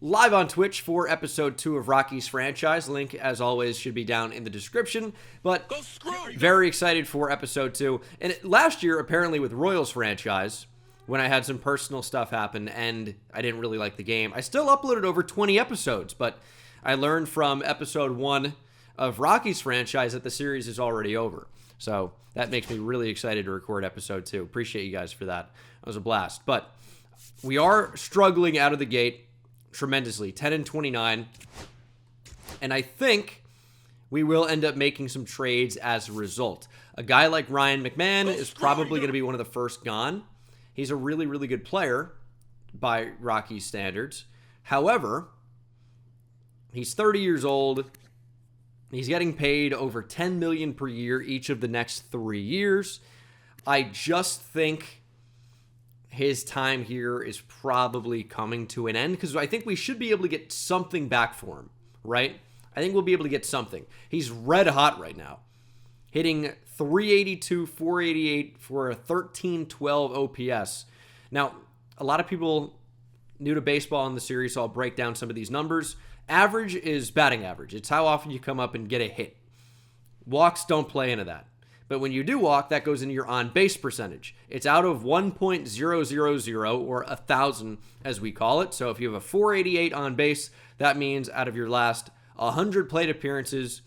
live on Twitch for episode 2 of Rockies franchise. Link, as always, should be down in the description. But very excited for episode 2. And last year, apparently with Royals franchise, when I had some personal stuff happen and I didn't really like the game, I still uploaded over 20 episodes. But I learned from episode 1 of Rockies franchise that the series is already over. So that makes me really excited to record episode 2. Appreciate you guys for that. It was a blast. But we are struggling out of the gate tremendously, 10-29. And I think we will end up making some trades as a result. A guy like Ryan McMahon is probably going to be one of the first gone. He's a really, really good player by Rockies standards. However, he's 30 years old. He's getting paid over $10 million per year each of the next 3 years. I just think his time here is probably coming to an end because I think we should be able to get something back for him, right? I think we'll be able to get something. He's red hot right now, hitting 382, 488 for a 1312 OPS. Now, a lot of people new to baseball in the series, so I'll break down some of these numbers. Average is batting average. It's how often you come up and get a hit. Walks don't play into that. But when you do walk, that goes into your on-base percentage. It's out of 1.000, or 1,000 as we call it. So if you have a 488 on base, that means out of your last 100 plate appearances,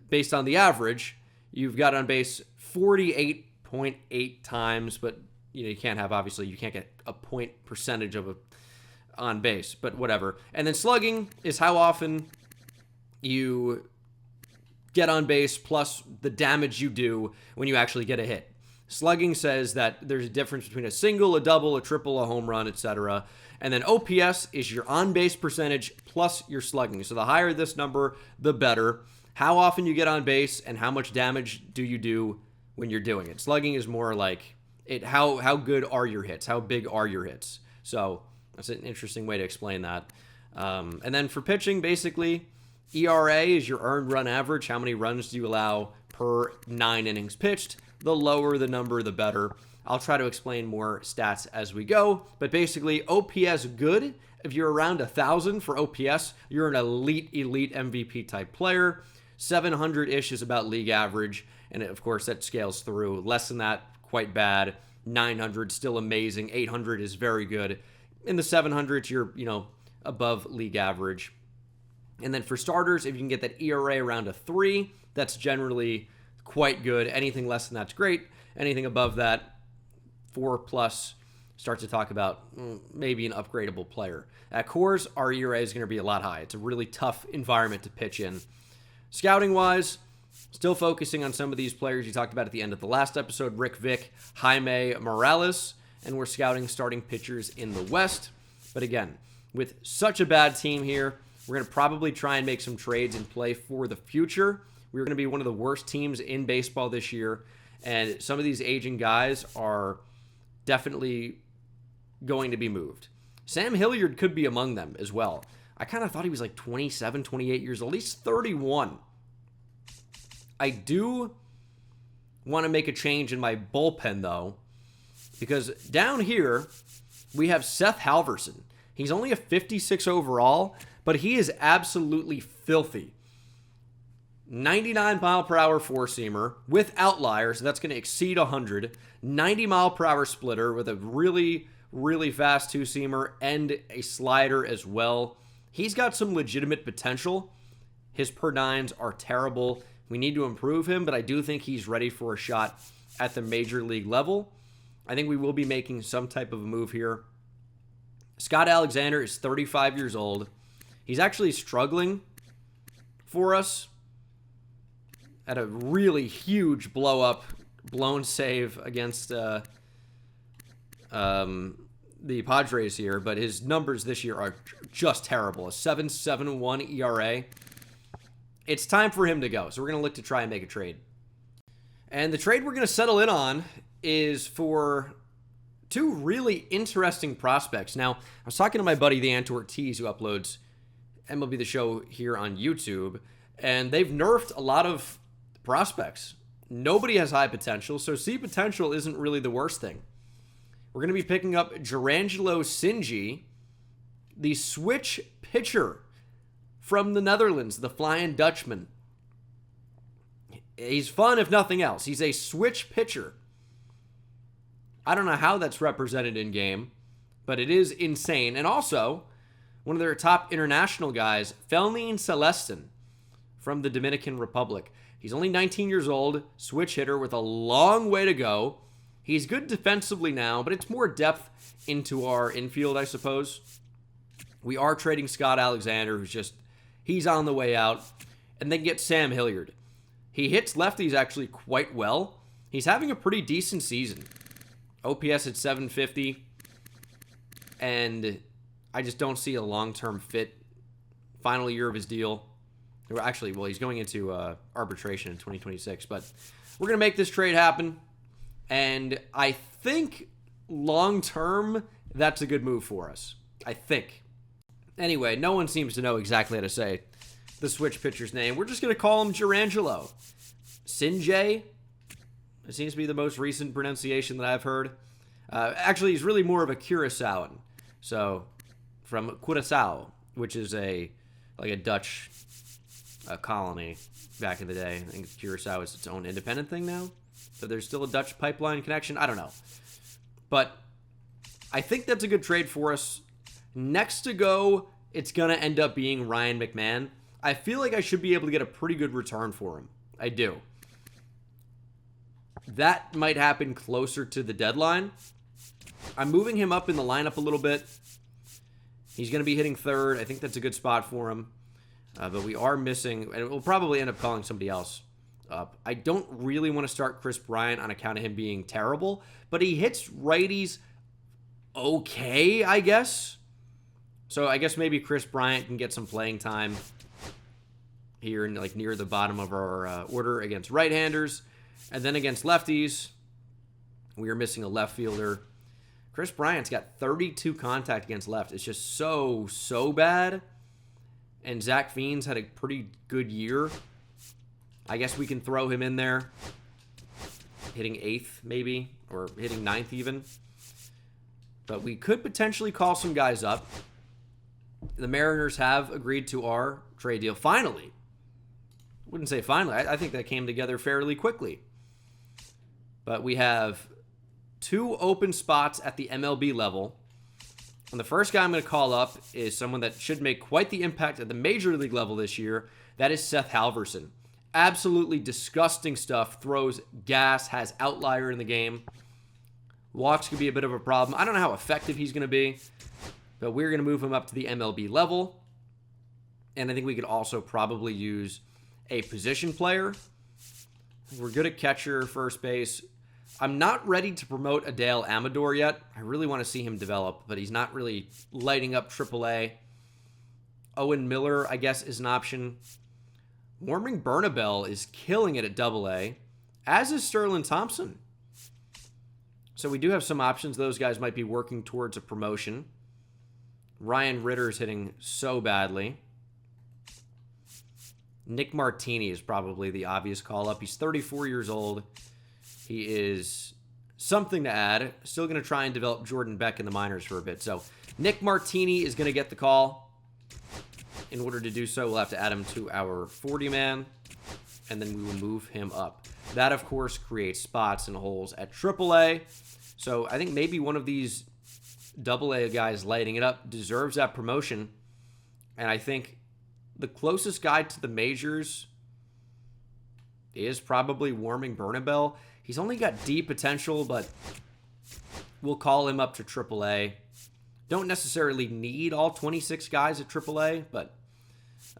based on the average, you've got on base 48.8 times. But you can't have, obviously, you can't get a point percentage of a on base, but whatever. And then slugging is how often you get on base plus the damage you do when you actually get a hit. Slugging says that there's a difference between a single, a double, a triple, a home run, etc. And then OPS is your on-base percentage plus your slugging. So the higher this number, the better. How often you get on base and how much damage do you do when you're doing it. Slugging is more like how good are your hits? How big are your hits? So that's an interesting way to explain that. And then for pitching, basically, ERA is your earned run average. How many runs do you allow per 9 innings pitched? The lower the number, the better. I'll try to explain more stats as we go. But basically, OPS good. If you're around 1,000 for OPS, you're an elite MVP type player. 700-ish is about league average. And of course, that scales through. Less than that, quite bad. 900, still amazing. 800 is very good. In the 700s, you're, above league average. And then for starters, if you can get that ERA around a 3, that's generally quite good. Anything less than that's great. Anything above that, 4+, start to talk about maybe an upgradable player. At Coors, our ERA is going to be a lot high. It's a really tough environment to pitch in. Scouting-wise, still focusing on some of these players you talked about at the end of the last episode, Rick Vick, Jaime Morales, and we're scouting starting pitchers in the West. But again, with such a bad team here, we're going to probably try and make some trades and play for the future. We're going to be one of the worst teams in baseball this year, and some of these aging guys are definitely going to be moved. Sam Hilliard could be among them as well. I kind of thought he was like 27, 28 years old. He's 31. I do want to make a change in my bullpen, though, because down here, we have Seth Halverson. He's only a 56 overall, but he is absolutely filthy. 99-mile-per-hour four-seamer with outliers, so that's going to exceed 100. 90-mile-per-hour splitter with a really, really fast two-seamer and a slider as well. He's got some legitimate potential. His per-nines are terrible. We need to improve him, but I do think he's ready for a shot at the major league level. I think we will be making some type of a move here. Scott Alexander is 35 years old. He's actually struggling for us at a really huge blown save against the Padres here, but his numbers this year are just terrible. A 7.71 ERA. It's time for him to go, so we're going to look to try and make a trade. And the trade we're going to settle in on is for two really interesting prospects. Now, I was talking to my buddy, the Ant Ortiz, who uploads MLB The Show here on YouTube, and they've nerfed a lot of prospects. Nobody has high potential, so C potential isn't really the worst thing. We're going to be picking up Gerangelo Sinji, the switch pitcher from the Netherlands, the Flying Dutchman. He's fun, if nothing else. He's a switch pitcher. I don't know how that's represented in game, but it is insane. And also, one of their top international guys, Felnin Celestin from the Dominican Republic. He's only 19 years old, switch hitter with a long way to go. He's good defensively now, but it's more depth into our infield, I suppose. We are trading Scott Alexander, he's on the way out. And then get Sam Hilliard. He hits lefties actually quite well. He's having a pretty decent season. OPS at 750. And I just don't see a long-term fit. Final year of his deal. Actually, well, he's going into arbitration in 2026. But we're going to make this trade happen. And I think long-term, that's a good move for us. I think. Anyway, no one seems to know exactly how to say the switch pitcher's name. We're just going to call him Girangelo. Sinjay. It seems to be the most recent pronunciation that I've heard. Actually, he's really more of a Curaçaoan. So, from Curaçao, which is like a Dutch colony back in the day. I think Curaçao is its own independent thing now. So there's still a Dutch pipeline connection. I don't know. But I think that's a good trade for us. Next to go, it's going to end up being Ryan McMahon. I feel like I should be able to get a pretty good return for him. I do. That might happen closer to the deadline. I'm moving him up in the lineup a little bit. He's going to be hitting third. I think that's a good spot for him. But we are missing, and we'll probably end up calling somebody else up. I don't really want to start Chris Bryant on account of him being terrible, but he hits righties okay, I guess. So I guess maybe Chris Bryant can get some playing time here in near the bottom of our order against right-handers. And then against lefties, we are missing a left fielder. Chris Bryant's got 32 contact against left. It's just so bad. And Zach Fiends had a pretty good year. I guess we can throw him in there. Hitting 8th, maybe. Or hitting 9th even. But we could potentially call some guys up. The Mariners have agreed to our trade deal. Finally. Wouldn't say finally. I think that came together fairly quickly. But we have 2 open spots at the MLB level. And the first guy I'm going to call up is someone that should make quite the impact at the major league level this year. That is Seth Halverson. Absolutely disgusting stuff. Throws gas, has outlier in the game. Walks could be a bit of a problem. I don't know how effective he's going to be. But we're going to move him up to the MLB level. And I think we could also probably use a position player. We're good at catcher, first base. I'm not ready to promote Adael Amador yet. I really want to see him develop, but he's not really lighting up AAA. Owen Miller, I guess, is an option. Warming Bernabel is killing it at AA, as is Sterling Thompson. So we do have some options. Those guys might be working towards a promotion. Ryan Ritter is hitting so badly. Nick Martini is probably the obvious call-up. He's 34 years old. He is something to add. Still going to try and develop Jordan Beck in the minors for a bit. So Nick Martini is going to get the call. In order to do so, we'll have to add him to our 40-man, and then we will move him up. That, of course, creates spots and holes at AAA. So I think maybe one of these AA guys lighting it up deserves that promotion. And I think the closest guy to the majors is probably Warming Bernabel. He's only got D potential, but we'll call him up to AAA. Don't necessarily need all 26 guys at AAA, but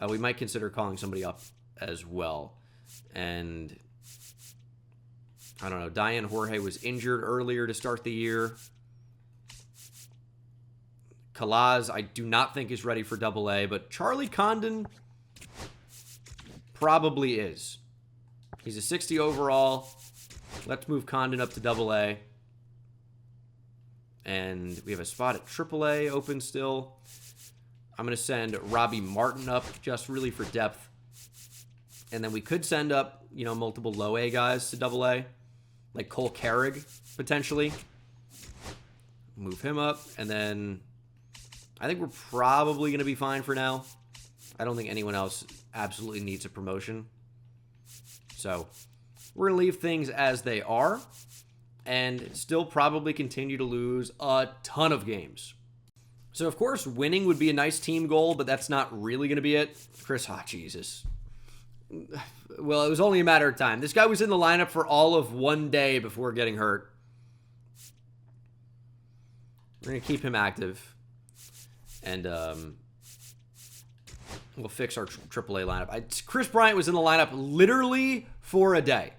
we might consider calling somebody up as well. And I don't know, Diane Jorge was injured earlier to start the year. Kalaz, I do not think is ready for AA, but Charlie Condon probably is. He's a 60 overall. Let's move Condon up to AA. And we have a spot at AAA open still. I'm going to send Robbie Martin up just really for depth. And then we could send up, multiple low A guys to AA. Like Cole Carrig, potentially. Move him up. And then I think we're probably going to be fine for now. I don't think anyone else absolutely needs a promotion. So we're going to leave things as they are and still probably continue to lose a ton of games. So, of course, winning would be a nice team goal, but that's not really going to be it. Jesus. Well, it was only a matter of time. This guy was in the lineup for all of one day before getting hurt. We're going to keep him active. And we'll fix our AAA lineup. Chris Bryant was in the lineup literally for a day.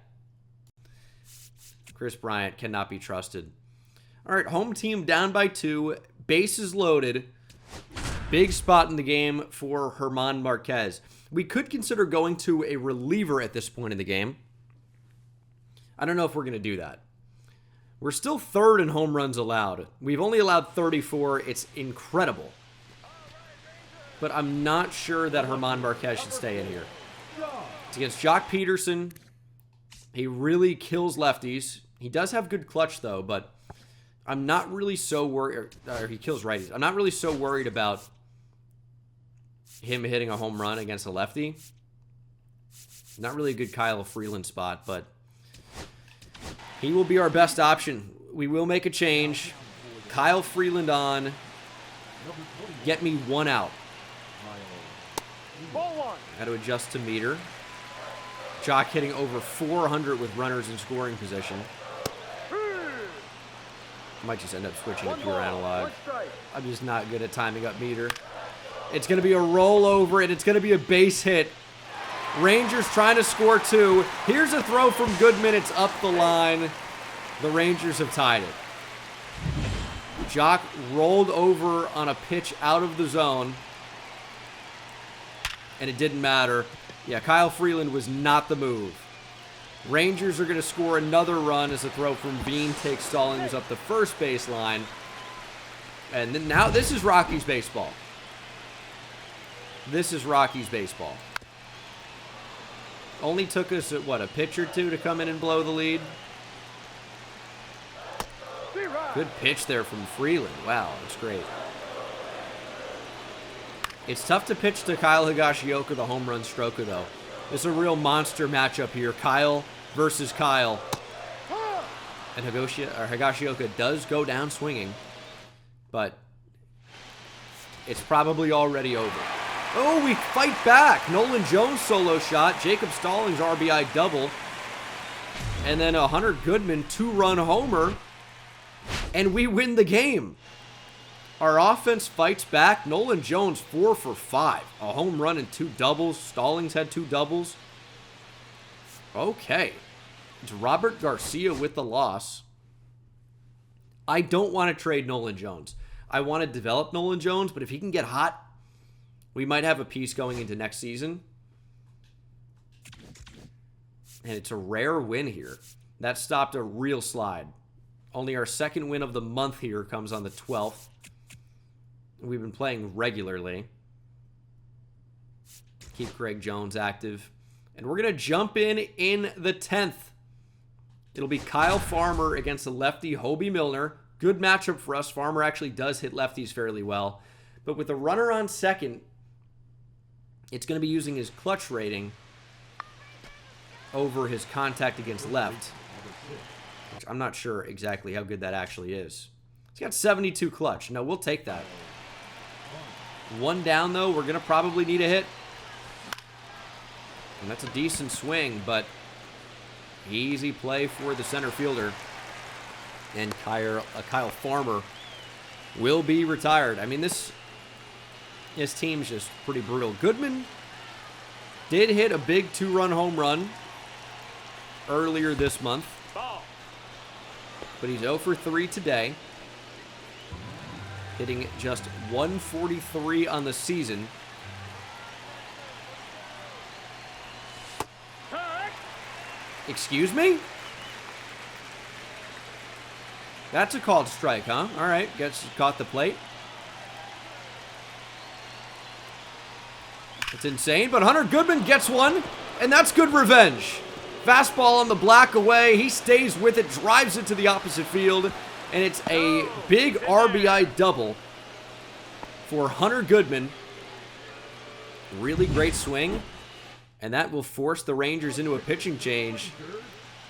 Chris Bryant cannot be trusted. All right, home team down by 2. Bases loaded. Big spot in the game for Germán Marquez. We could consider going to a reliever at this point in the game. I don't know if we're going to do that. We're still 3rd in home runs allowed. We've only allowed 34. It's incredible. But I'm not sure that Germán Marquez should stay in here. It's against Jock Peterson. He really kills lefties. He does have good clutch, though, but I'm not really so worried. He kills righties. I'm not really so worried about him hitting a home run against a lefty. Not really a good Kyle Freeland spot, but he will be our best option. We will make a change. Kyle Freeland on. Get me 1 out. Got to adjust to meter. Jock hitting over 400 with runners in scoring position. I might just end up switching to pure analog. I'm just not good at timing up meter. It's going to be a rollover, and it's going to be a base hit. Rangers trying to score 2. Here's a throw from Goodman. It's up the line. The Rangers have tied it. Jock rolled over on a pitch out of the zone, and it didn't matter. Yeah, Kyle Freeland was not the move. Rangers are going to score another run as a throw from Bean takes Stallings up the first baseline. And then now this is Rockies baseball. This is Rockies baseball. Only took us, what, a pitch or two to come in and blow the lead? Good pitch there from Freeland. Wow, that's great. It's tough to pitch to Kyle Higashioka, the home run stroker, though. It's a real monster matchup here. Kyle versus Kyle. And Higashioka does go down swinging. But it's probably already over. Oh, we fight back. Nolan Jones solo shot. Jacob Stallings RBI double. And then a Hunter Goodman 2-run homer. And we win the game. Our offense fights back. Nolan Jones 4 for 5. A home run and 2 doubles. Stallings had 2 doubles. Okay. It's Robert Garcia with the loss. I don't want to trade Nolan Jones. I want to develop Nolan Jones, but if he can get hot, we might have a piece going into next season. And it's a rare win here. That stopped a real slide. Only our second win of the month here comes on the 12th. We've been playing regularly. Keep Greg Jones active. And we're going to jump in the 10th. It'll be Kyle Farmer against the lefty Hobie Milner. Good matchup for us. Farmer actually does hit lefties fairly well. But with a runner on second, it's going to be using his clutch rating over his contact against left. Which I'm not sure exactly how good that actually is. He's got 72 clutch. No, we'll take that. 1 down, though. We're going to probably need a hit. And that's a decent swing, but easy play for the center fielder. And Kyle Farmer will be retired. I mean, this team's just pretty brutal. Goodman did hit a big 2-run home run earlier this month. But he's 0 for 3 today. Hitting just 143 on the season. Excuse me? That's a called strike, huh? All right, caught the plate. It's insane, but Hunter Goodman gets one, and that's good revenge. Fastball on the black away. He stays with it, drives it to the opposite field, and it's a big RBI double for Hunter Goodman. Really great swing. And that will force the Rangers into a pitching change.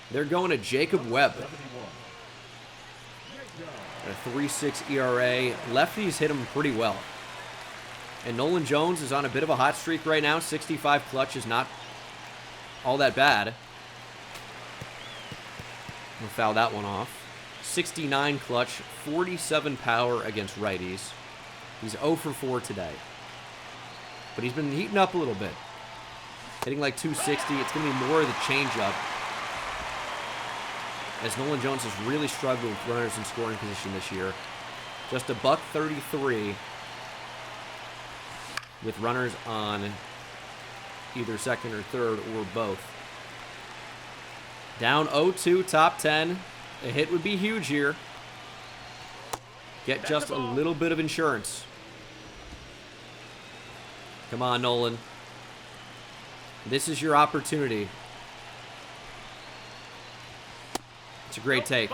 They're going to Jacob Webb. A 3.6 ERA. Lefties hit him pretty well. And Nolan Jones is on a bit of a hot streak right now. 65 clutch is not all that bad. We'll foul that one off. 69 clutch, 47 power against righties. He's 0 for 4 today. But he's been heating up a little bit. Hitting like 260. It's going to be more of the changeup. As Nolan Jones has really struggled with runners in scoring position this year. Just a $133 with runners on either second or third or both. Down 0-2, top 10. A hit would be huge here. Get just a little bit of insurance. Come on, Nolan. This is your opportunity. It's a great take.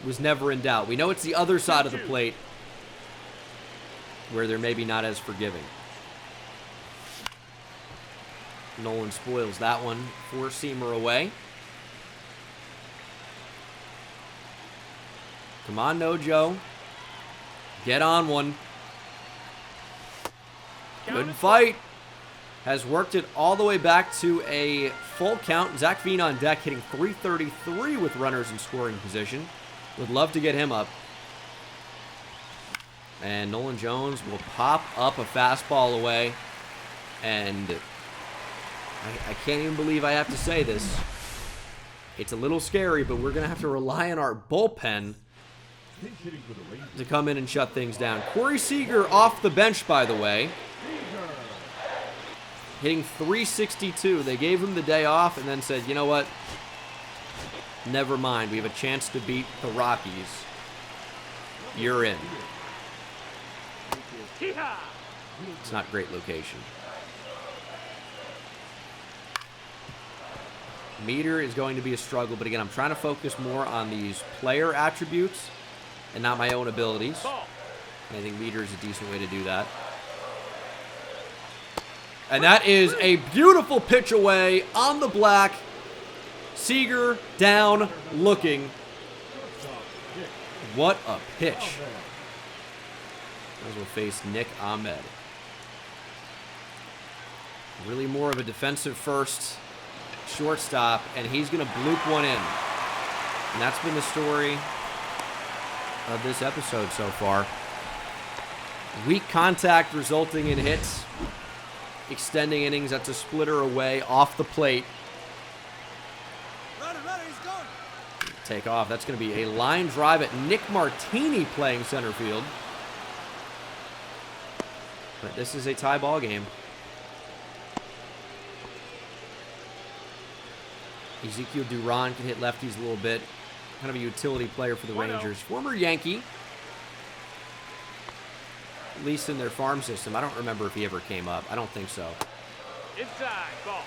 Was never in doubt. We know it's the other side of the plate where they're maybe not as forgiving. Nolan spoils that one. Four-seamer away. Come on, Nojo. Get on one. Good fight. Has worked it all the way back to a full count. Zach Veen on deck, hitting .333 with runners in scoring position. Would love to get him up. And Nolan Jones will pop up a fastball away. And I can't even believe I have to say this. It's a little scary, but we're going to have to rely on our bullpen to come in and shut things down. Corey Seager off the bench, by the way. Hitting .362. They gave him the day off and then said, you know what? Never mind. We have a chance to beat the Rockies. You're in. It's not great location. Meter is going to be a struggle, but again, I'm trying to focus more on these player attributes and not my own abilities. And I think meter is a decent way to do that. And that is a beautiful pitch away on the black. Seager down looking. What a pitch. As we'll face Nick Ahmed. Really more of a defensive first shortstop, and he's going to bloop one in. And that's been the story of this episode so far. Weak contact resulting in hits. Extending innings. That's a splitter away off the plate. Runner, he's going. Take off. That's going to be a line drive at Nick Martini playing center field. But this is a tie ball game. Ezekiel Duran can hit lefties a little bit. Kind of a utility player for the Rangers. Former Yankee. At least in their farm system. I don't remember if he ever came up. I don't think so. Inside, ball.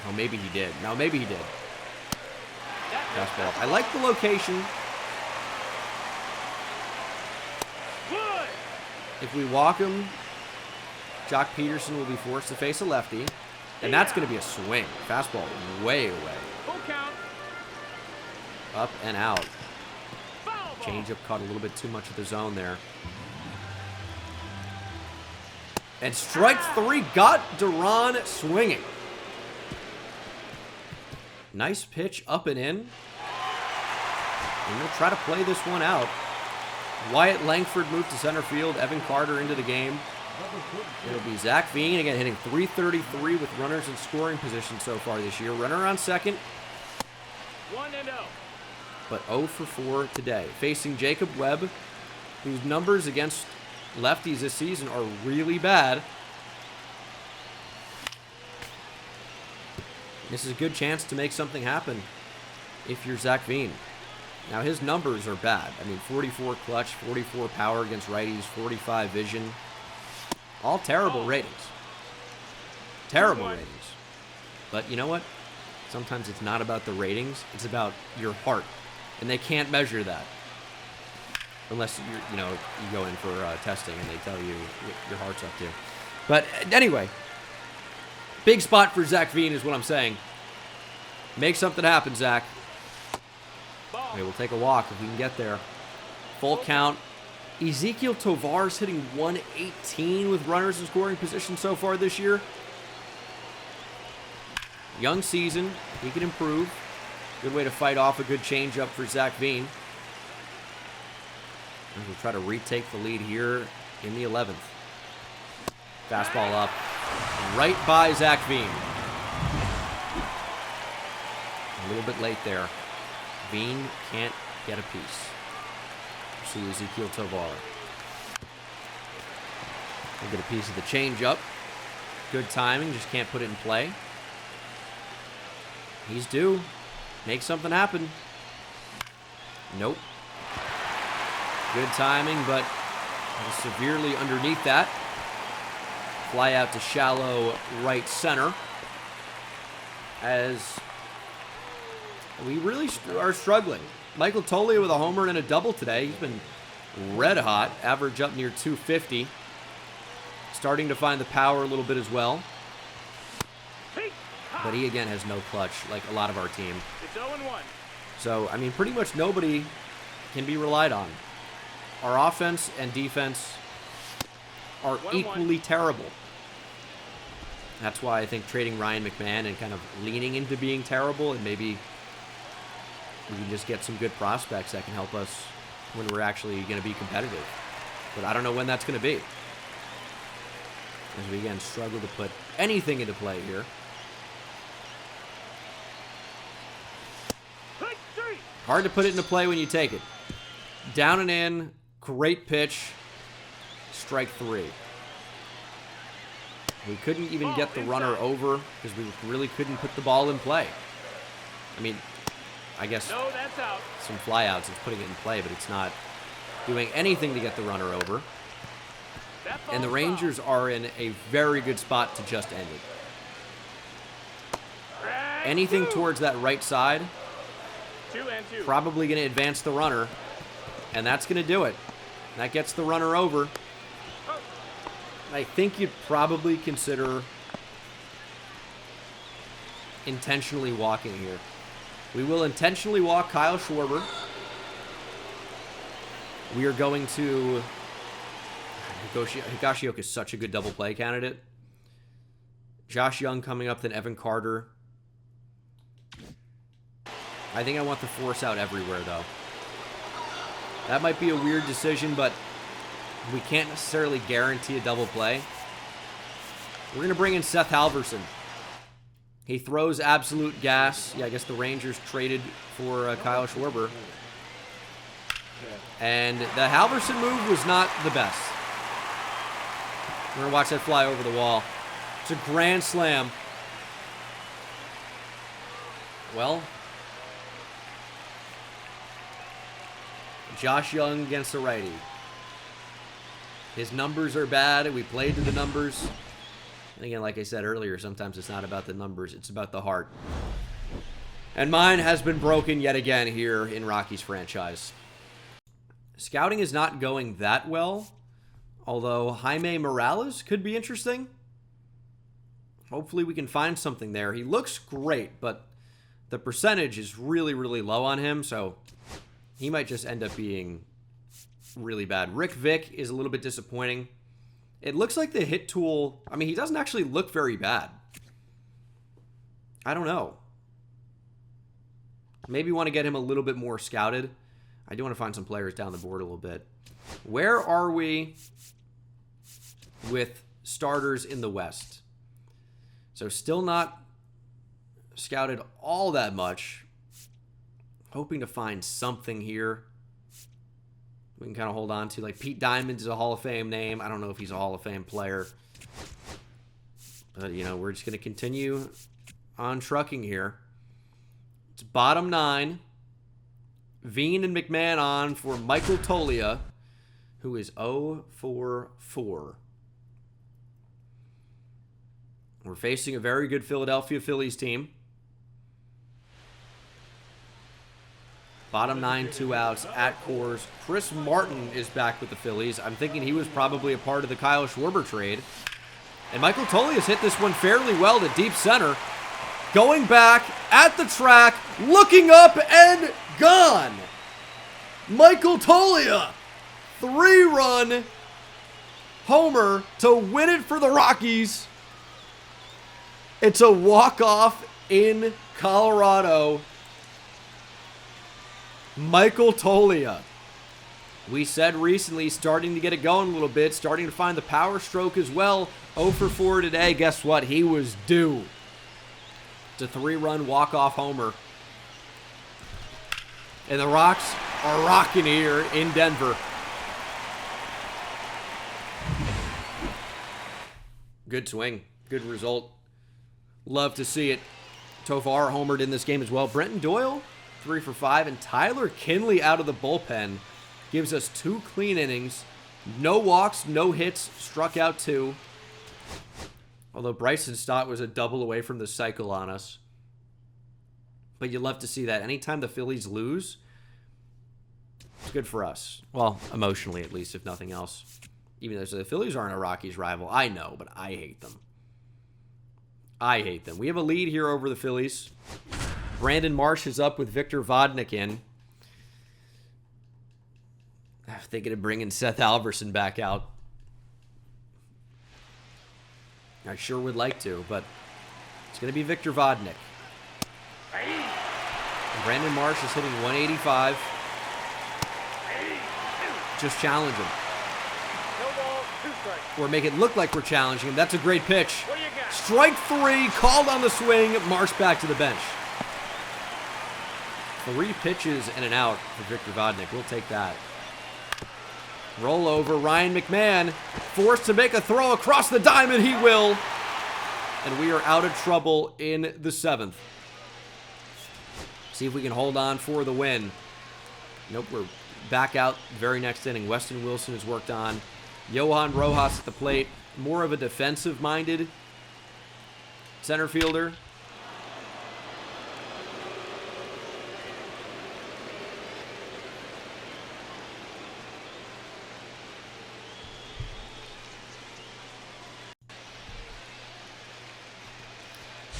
Oh, maybe he did. No, maybe he did. Fastball. I like the location. Good. If we walk him, Jock Peterson will be forced to face a lefty. And that's going to be a swing. Fastball way away. Full count. Up and out. Foul ball. Changeup caught a little bit too much of the zone there. And strike three got Duran swinging. Nice pitch up and in. And we'll try to play this one out. Wyatt Langford moved to center field. Evan Carter into the game. It'll be Zach Veen again hitting .333 with runners in scoring position so far this year. Runner on second. 1-0. But 0 for 4 today. Facing Jacob Webb, whose numbers against lefties this season are really bad. This is a good chance to make something happen if you're Zach Veen. Now, his numbers are bad. I mean, 44 clutch, 44 power against righties, 45 vision. All terrible ratings. Terrible ratings. But you know what? Sometimes it's not about the ratings. It's about your heart. And they can't measure that. Unless you go in for testing and they tell you what your heart's up to. But anyway, big spot for Zach Veen is what I'm saying. Make something happen, Zach. Okay, we'll take a walk if we can get there. Full count. Ezequiel Tovar's hitting 118 with runners in scoring position so far this year. Young season. He can improve. Good way to fight off a good changeup for Zach Veen. And we'll try to retake the lead here in the 11th. Fastball up. Right by Zach Veen. A little bit late there. Veen can't get a piece. See Ezequiel Tovar. We'll get a piece of the changeup. Good timing, just can't put it in play. He's due. Make something happen. Nope. Good timing, but severely underneath that. Fly out to shallow right center. As we really are struggling. Michael Toglia with a homer and a double today. He's been red hot. Average up near 250. Starting to find the power a little bit as well. But he, again, has no clutch like a lot of our team. It's 0-1. So, I mean, pretty much nobody can be relied on. Our offense and defense are equally terrible. That's why I think trading Ryan McMahon and kind of leaning into being terrible, and maybe we can just get some good prospects that can help us when we're actually going to be competitive. But I don't know when that's going to be. As we, again, struggle to put anything into play here. Hard to put it into play when you take it. Down and in. Great pitch. Strike 3. We couldn't even get the runner over because we really couldn't put the ball in play. I mean, I guess some flyouts is putting it in play, but it's not doing anything to get the runner over. And the Rangers are in a very good spot to just end it. Anything towards that right side, probably going to advance the runner, and that's going to do it. That gets the runner over. I think you'd probably consider intentionally walking here. We will intentionally walk Kyle Schwarber. We are going to... Higashioka is such a good double play candidate. Josh Young coming up, then Evan Carter. I think I want the force out everywhere, though. That might be a weird decision, but we can't necessarily guarantee a double play. We're going to bring in Seth Halverson. He throws absolute gas. Yeah, I guess the Rangers traded for Kyle Schwarber. And the Halverson move was not the best. We're going to watch that fly over the wall. It's a grand slam. Well, Josh Young against the righty. His numbers are bad. We played to the numbers. And again, like I said earlier, sometimes it's not about the numbers. It's about the heart. And mine has been broken yet again here in Rockies franchise. Scouting is not going that well. Although Jaime Morales could be interesting. Hopefully we can find something there. He looks great, but the percentage is really, really low on him. So he might just end up being really bad. Rick Vick is a little bit disappointing. It looks like the hit tool... I mean, he doesn't actually look very bad. I don't know. Maybe want to get him a little bit more scouted. I do want to find some players down the board a little bit. Where are we with starters in the West? So still not scouted all that much. Hoping to find something here we can kind of hold on to. Like Pete Diamond is a Hall of Fame name. I don't know if he's a Hall of Fame player. But, you know, we're just going to continue on trucking here. It's bottom 9. Veen and McMahon on for Michael Toglia, who is 0 for 4. We're facing a very good Philadelphia Phillies team. Bottom 9, 2 outs at Coors. Chris Martin is back with the Phillies. I'm thinking he was probably a part of the Kyle Schwarber trade. And Michael Tolia's hit this one fairly well to deep center. Going back at the track, looking up and gone. Michael Tolia, 3-run homer to win it for the Rockies. It's a walk-off in Colorado. Michael Tolia. We said recently, starting to get it going a little bit, starting to find the power stroke as well. 0 for 4 today. Guess what? He was due. It's a 3-run walk-off homer. And the Rocks are rocking here in Denver. Good swing. Good result. Love to see it. Tovar homered in this game as well. Brenton Doyle, 3 for 5. And Tyler Kinley out of the bullpen gives us 2 clean innings. No walks, no hits, struck out 2. Although Bryson Stott was a double away from the cycle on us. But you love to see that. Anytime the Phillies lose, it's good for us. Well, emotionally at least, if nothing else. Even though the Phillies aren't a Rockies rival. I know, but I hate them. I hate them. We have a lead here over the Phillies. Brandon Marsh is up with Victor Vodnik in. I'm thinking of bringing Seth Alverson back out. I sure would like to, but it's going to be Victor Vodnik. And Brandon Marsh is hitting 185. Just challenge him. Or make it look like we're challenging him. That's a great pitch. Strike 3, called on the swing. Marsh back to the bench. 3 pitches and an out for Victor Vodnik. We'll take that. Roll over. Ryan McMahon forced to make a throw across the diamond. He will. And we are out of trouble in the 7th. See if we can hold on for the win. Nope, we're back out very next inning. Weston Wilson is worked on. Johan Rojas at the plate. More of a defensive-minded center fielder.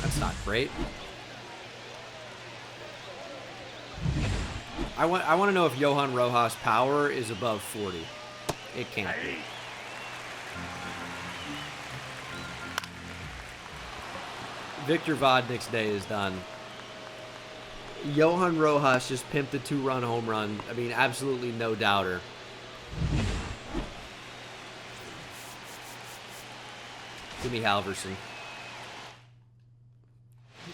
That's not great. I want to know if Johan Rojas' power is above 40. It can't be. Victor Vodnik's day is done. Johan Rojas just pimped a 2-run home run. I mean, absolutely no doubter. Give me Halverson.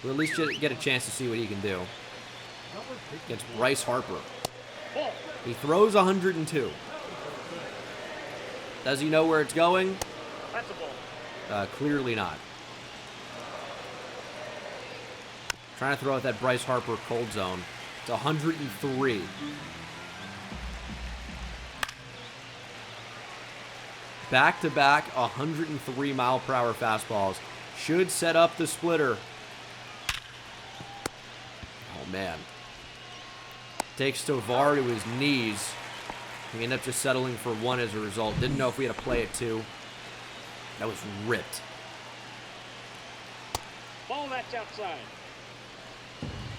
We'll at least get a chance to see what he can do. Against Bryce Harper. He throws 102. Does he know where it's going? Clearly not. Trying to throw out that Bryce Harper cold zone. It's 103. Back-to-back 103 mile-per-hour fastballs. Should set up the splitter. Oh, man. Takes Tovar to his knees. We end up just settling for 1 as a result. Didn't know if we had to play it 2. That was ripped. Ball that's outside.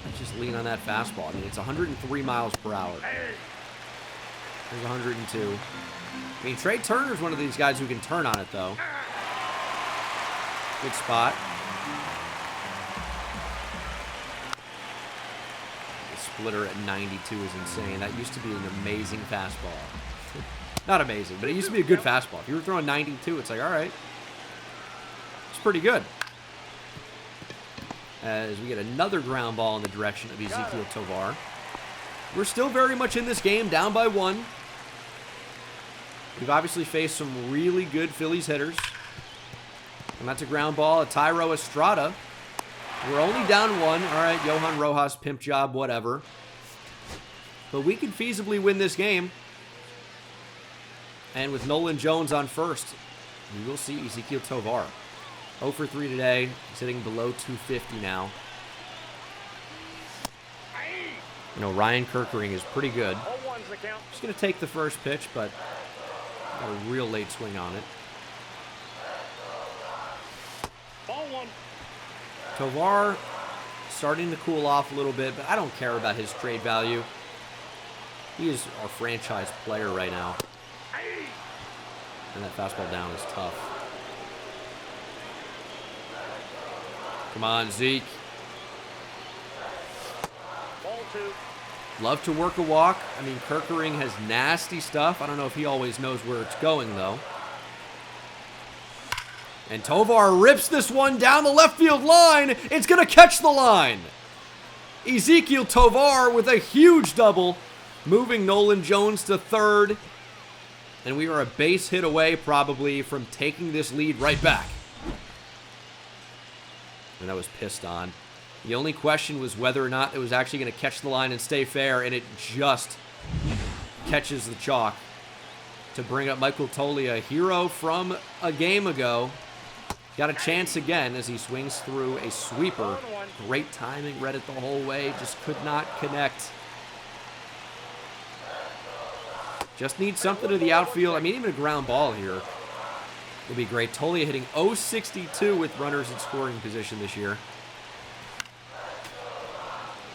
Let's just lean on that fastball. I mean, it's 103 miles per hour. There's 102. I mean, Trey Turner's one of these guys who can turn on it, though. Good spot. The splitter at 92 is insane. That used to be an amazing fastball. Not amazing, but it used to be a good fastball. If you were throwing 92, it's like, all right. It's pretty good. As we get another ground ball in the direction of Ezequiel Tovar. We're still very much in this game, down by 1. We've obviously faced some really good Phillies hitters. And that's a ground ball, a Tyro Estrada. We're only down 1. All right, Johan Rojas, pimp job, whatever. But we could feasibly win this game. And with Nolan Jones on first, we will see Ezequiel Tovar. 0 for 3 today. He's hitting below 250 now. You know, Ryan Kerkering is pretty good. 0-1's the count. Just going to take the first pitch, but got a real late swing on it. Ball one. Tovar starting to cool off a little bit, but I don't care about his trade value. He is our franchise player right now. And that fastball down is tough. Come on, Zeke. Ball two. Love to work a walk. I mean, Kerkering has nasty stuff. I don't know if he always knows where it's going, though. And Tovar rips this one down the left field line. It's going to catch the line. Ezekiel Tovar with a huge double, moving Nolan Jones to third. And we are a base hit away, probably, from taking this lead right back. And that was pissed on. The only question was whether or not it was actually going to catch the line and stay fair, and it just catches the chalk to bring up Michael Toglia, a hero from a game ago. Got a chance again as he swings through a sweeper. Great timing, read it the whole way, just could not connect. Just need something to the outfield. I mean, even a ground ball here would be great. Toglia hitting .062 with runners in scoring position this year.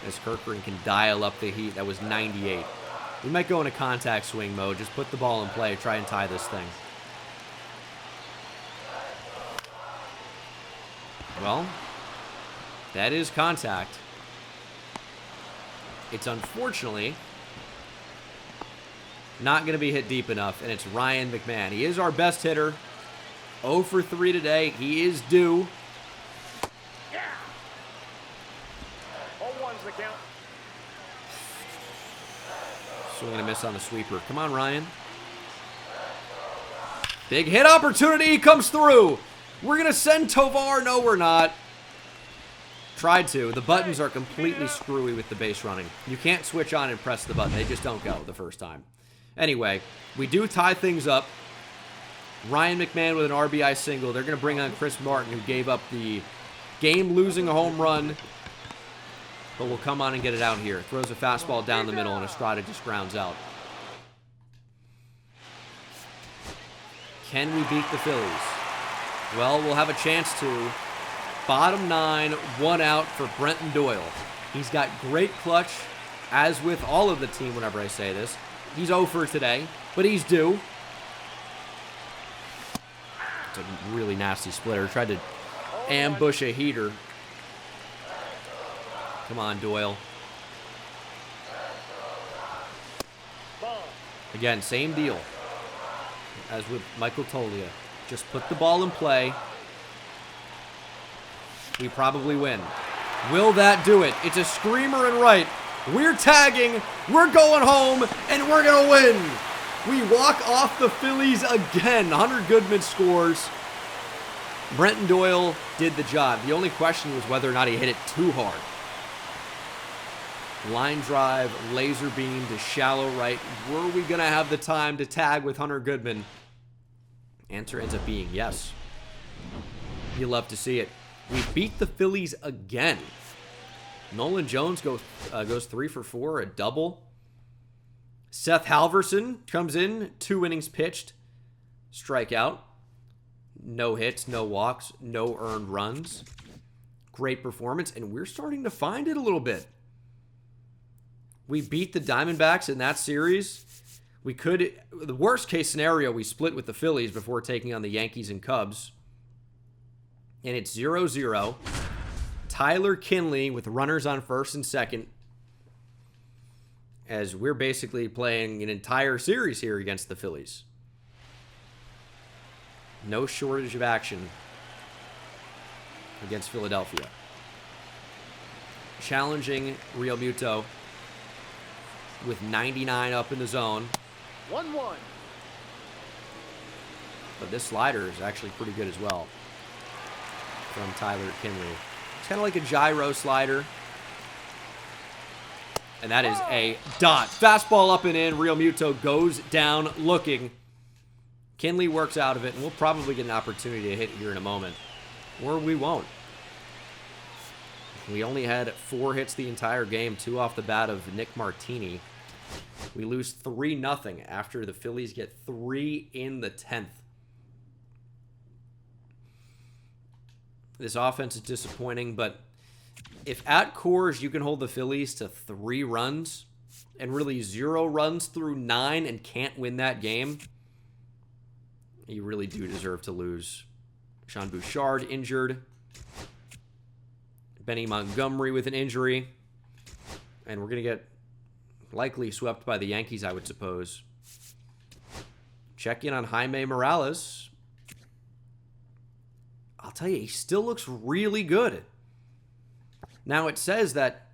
As Kerkering can dial up the heat. That was 98. We might go into contact swing mode. Just put the ball in play. Try and tie this thing. Well, that is contact. It's unfortunately not going to be hit deep enough, and it's Ryan McMahon. He is our best hitter. 0 for 3 today. He is due. Yeah. 0-1's the count. Swing and a miss on the sweeper. Come on, Ryan. Big hit opportunity comes through. We're going to send Tovar. No, we're not. Tried to. The buttons are completely screwy with the base running. You can't switch on and press the button. They just don't go the first time. Anyway, we do tie things up. Ryan McMahon with an RBI single. They're going to bring on Chris Martin, who gave up the game-losing home run. But will come on and get it out here. Throws a fastball down the middle, and Estrada just grounds out. Can we beat the Phillies? Well, we'll have a chance to. Bottom 9, 1 out for Brenton Doyle. He's got great clutch, as with all of the team whenever I say this. He's 0 for today, but he's due. It's a really nasty splitter. Tried to ambush a heater. Come on, Doyle. Again, same deal as with Michael Toglia. Just put the ball in play. We probably win. Will that do it? It's a screamer and right. We're tagging. We're going home, and we're going to win. We walk off the Phillies again. Hunter Goodman scores. Brenton Doyle did the job. The only question was whether or not he hit it too hard. Line drive, laser beam to shallow right. Were we going to have the time to tag with Hunter Goodman? Answer ends up being yes. You love to see it. We beat the Phillies again. Nolan Jones goes 3 for 4, a double. Seth Halverson comes in, 2 innings pitched, strikeout. No hits, no walks, no earned runs. Great performance, and we're starting to find it a little bit. We beat the Diamondbacks in that series. We could, the worst case scenario, we split with the Phillies before taking on the Yankees and Cubs. And it's 0-0. Tyler Kinley with runners on first and second. As we're basically playing an entire series here against the Phillies. No shortage of action against Philadelphia. Challenging Real Muto with 99 up in the zone. 1-1. But this slider is actually pretty good as well from Tyler Kinley. It's kind of like a gyro slider. And that is a dot. Fastball up and in. Real Muto goes down looking. Kinley works out of it, and we'll probably get an opportunity to hit here in a moment. Or we won't. We only had 4 hits the entire game, 2 off the bat of Nick Martini. We lose 3-0 after the Phillies get 3 in the 10th. This offense is disappointing, but if at Coors you can hold the Phillies to 3 runs and really 0 runs through 9 and can't win that game, you really do deserve to lose. Sean Bouchard injured. Benny Montgomery with an injury. And we're going to get likely swept by the Yankees, I would suppose. Check in on Jaime Morales. I'll tell you, he still looks really good. Now, it says that,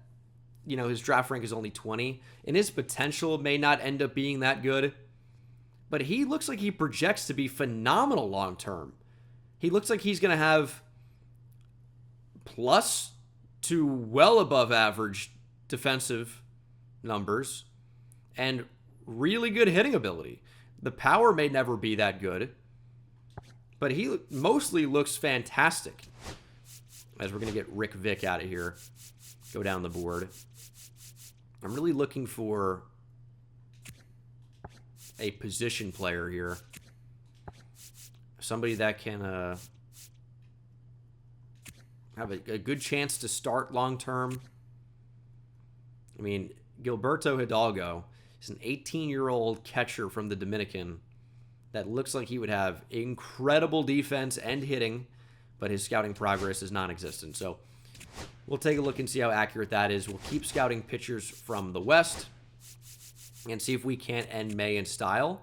his draft rank is only 20, and his potential may not end up being that good, but he looks like he projects to be phenomenal long-term. He looks like he's going to have plus to well above average defensive numbers and really good hitting ability. The power may never be that good, but he mostly looks fantastic. As we're going to get Rick Vick out of here, go down the board. I'm really looking for a position player here. Somebody that can have a good chance to start long-term. I mean, Gilberto Hidalgo is an 18-year-old catcher from the Dominican that looks like he would have incredible defense and hitting, but his scouting progress is non-existent. So we'll take a look and see how accurate that is. We'll keep scouting pitchers from the West and see if we can't end May in style,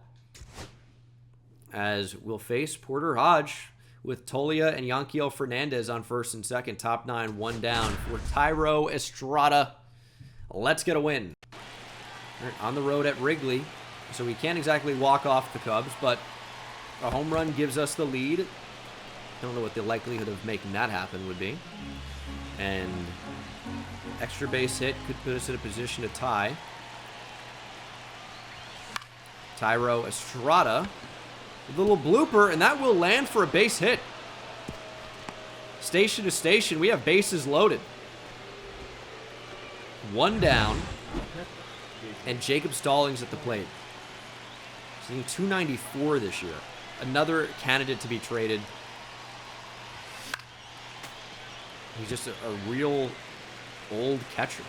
as we'll face Porter Hodge with Tolia and Yanquiel Fernandez on first and second. Top 9, 1 down for Thairo Estrada. Let's get a win. On the road at Wrigley, so we can't exactly walk off the Cubs, but a home run gives us the lead. Don't know what the likelihood of making that happen would be. And extra base hit could put us in a position to tie. Thairo Estrada, a little blooper, and that will land for a base hit. Station to station, we have bases loaded. 1 down, and Jacob Stallings at the plate. He's hitting 294 this year. Another candidate to be traded. He's just a real old catcher.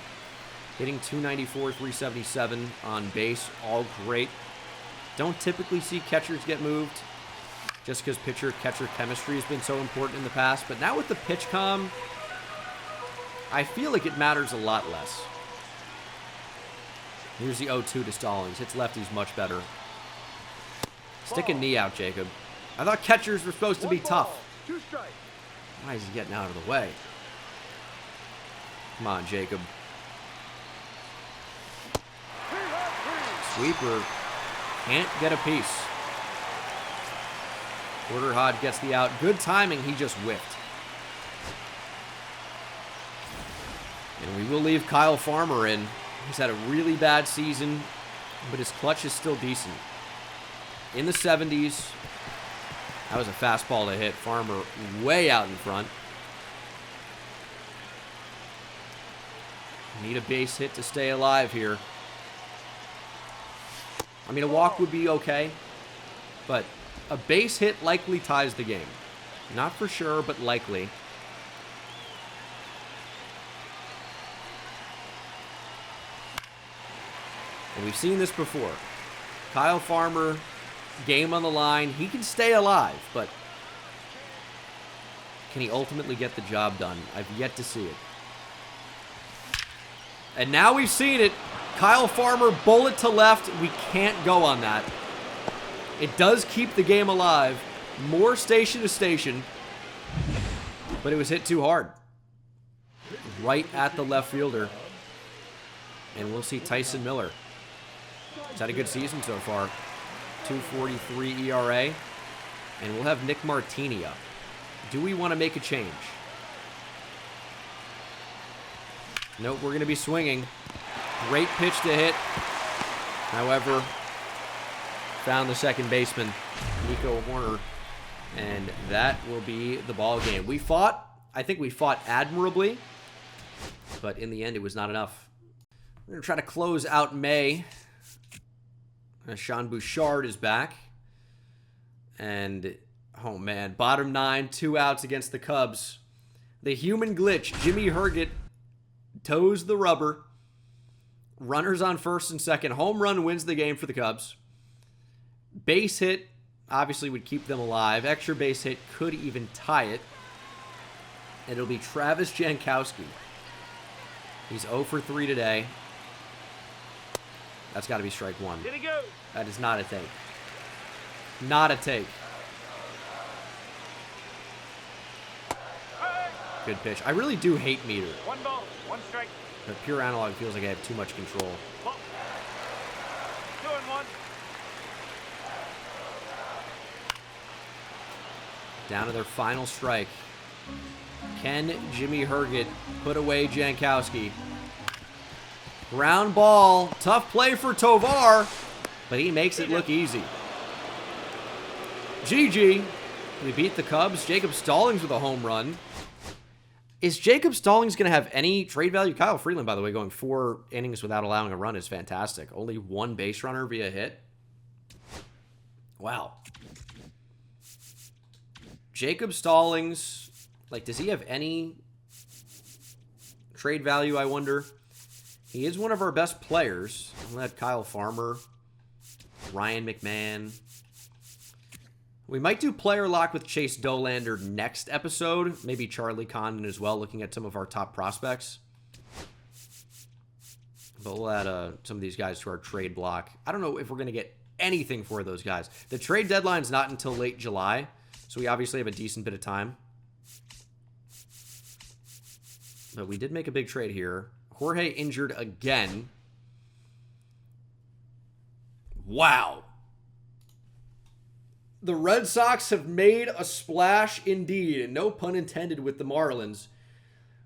Hitting 294, 377 on base, all great. Don't typically see catchers get moved just because pitcher-catcher chemistry has been so important in the past. But now with the pitch com, I feel like it matters a lot less. Here's the 0-2 to Stallings. Hits lefties much better. Stick a knee out, Jacob. I thought catchers were supposed to be tough. Why is he getting out of the way? Come on, Jacob. Sweeper. Can't get a piece. Porter Hodge gets the out. Good timing. He just whiffed. And we will leave Kyle Farmer in. He's had a really bad season, but his clutch is still decent. In the 70s. That was a fastball to hit. Farmer way out in front. Need a base hit to stay alive here. I mean, a walk would be okay, but a base hit likely ties the game. Not for sure, but likely. And we've seen this before. Kyle Farmer, game on the line. He can stay alive, but can he ultimately get the job done? I've yet to see it. And now we've seen it. Kyle Farmer, bullet to left. We can't go on that. It does keep the game alive. More station to station. But it was hit too hard. Right at the left fielder. And we'll see Tyson Miller. He's had a good season so far. 2.43 ERA. And we'll have Nick Martini up. Do we want to make a change? Nope, we're going to be swinging. Great pitch to hit. However, found the second baseman, Nico Horner, and that will be the ball game. We fought. I think we fought admirably. but in the end, it was not enough. We're going to try to close out May. Sean Bouchard is back. And, oh man, bottom 9, 2 outs against the Cubs. The human glitch, Jimmy Herget toes the rubber. Runners on first and second. Home run wins the game for the Cubs. Base hit obviously would keep them alive. Extra base hit could even tie it. And it'll be Travis Jankowski. He's 0 for 3 today. That's got to be strike one. Did he go? That is not a take. Not a take. Good pitch. I really do hate meter. 1 ball, 1 strike. The pure analog feels like I have too much control. Ball. 2 and 1. Down to their final strike. Can Jimmy Herget put away Jankowski? Ground ball. Tough play for Tovar, but he makes it look easy. GG. We beat the Cubs. Jacob Stallings with a home run. Is Jacob Stallings going to have any trade value? Kyle Freeland, by the way, going 4 innings without allowing a run is fantastic. Only 1 base runner via hit. Wow. Jacob Stallings, like, does he have any trade value, I wonder? He is one of our best players. I'll let Kyle Farmer, Ryan McMahon. We might do player lock with Chase Dolander next episode. Maybe Charlie Condon as well, looking at some of our top prospects. But we'll add some of these guys to our trade block. I don't know if we're going to get anything for those guys. The trade deadline's not until late July, so we obviously have a decent bit of time. But we did make a big trade here. Jorge injured again. Wow. The Red Sox have made a splash indeed, and no pun intended with the Marlins.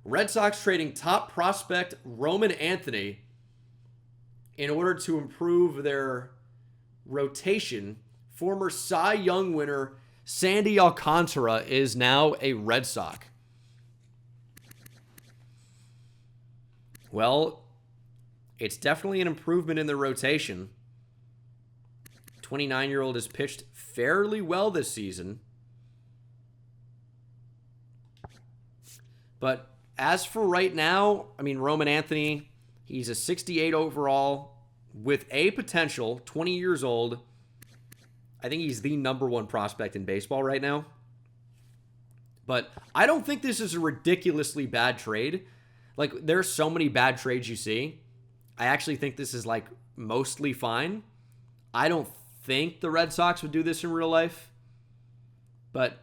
Red Sox trading top prospect Roman Anthony in order to improve their rotation. Former Cy Young winner Sandy Alcantara is now a Red Sox. Well, it's definitely an improvement in the rotation. 29-year-old has pitched fairly well this season. But as for right now, I mean, Roman Anthony, he's a 68 overall with a potential, 20 years old. I think he's the #1 prospect in baseball right now. But I don't think this is a ridiculously bad trade. Like, there's so many bad trades you see. I actually think this is, like, mostly fine. I don't think the Red Sox would do this in real life. But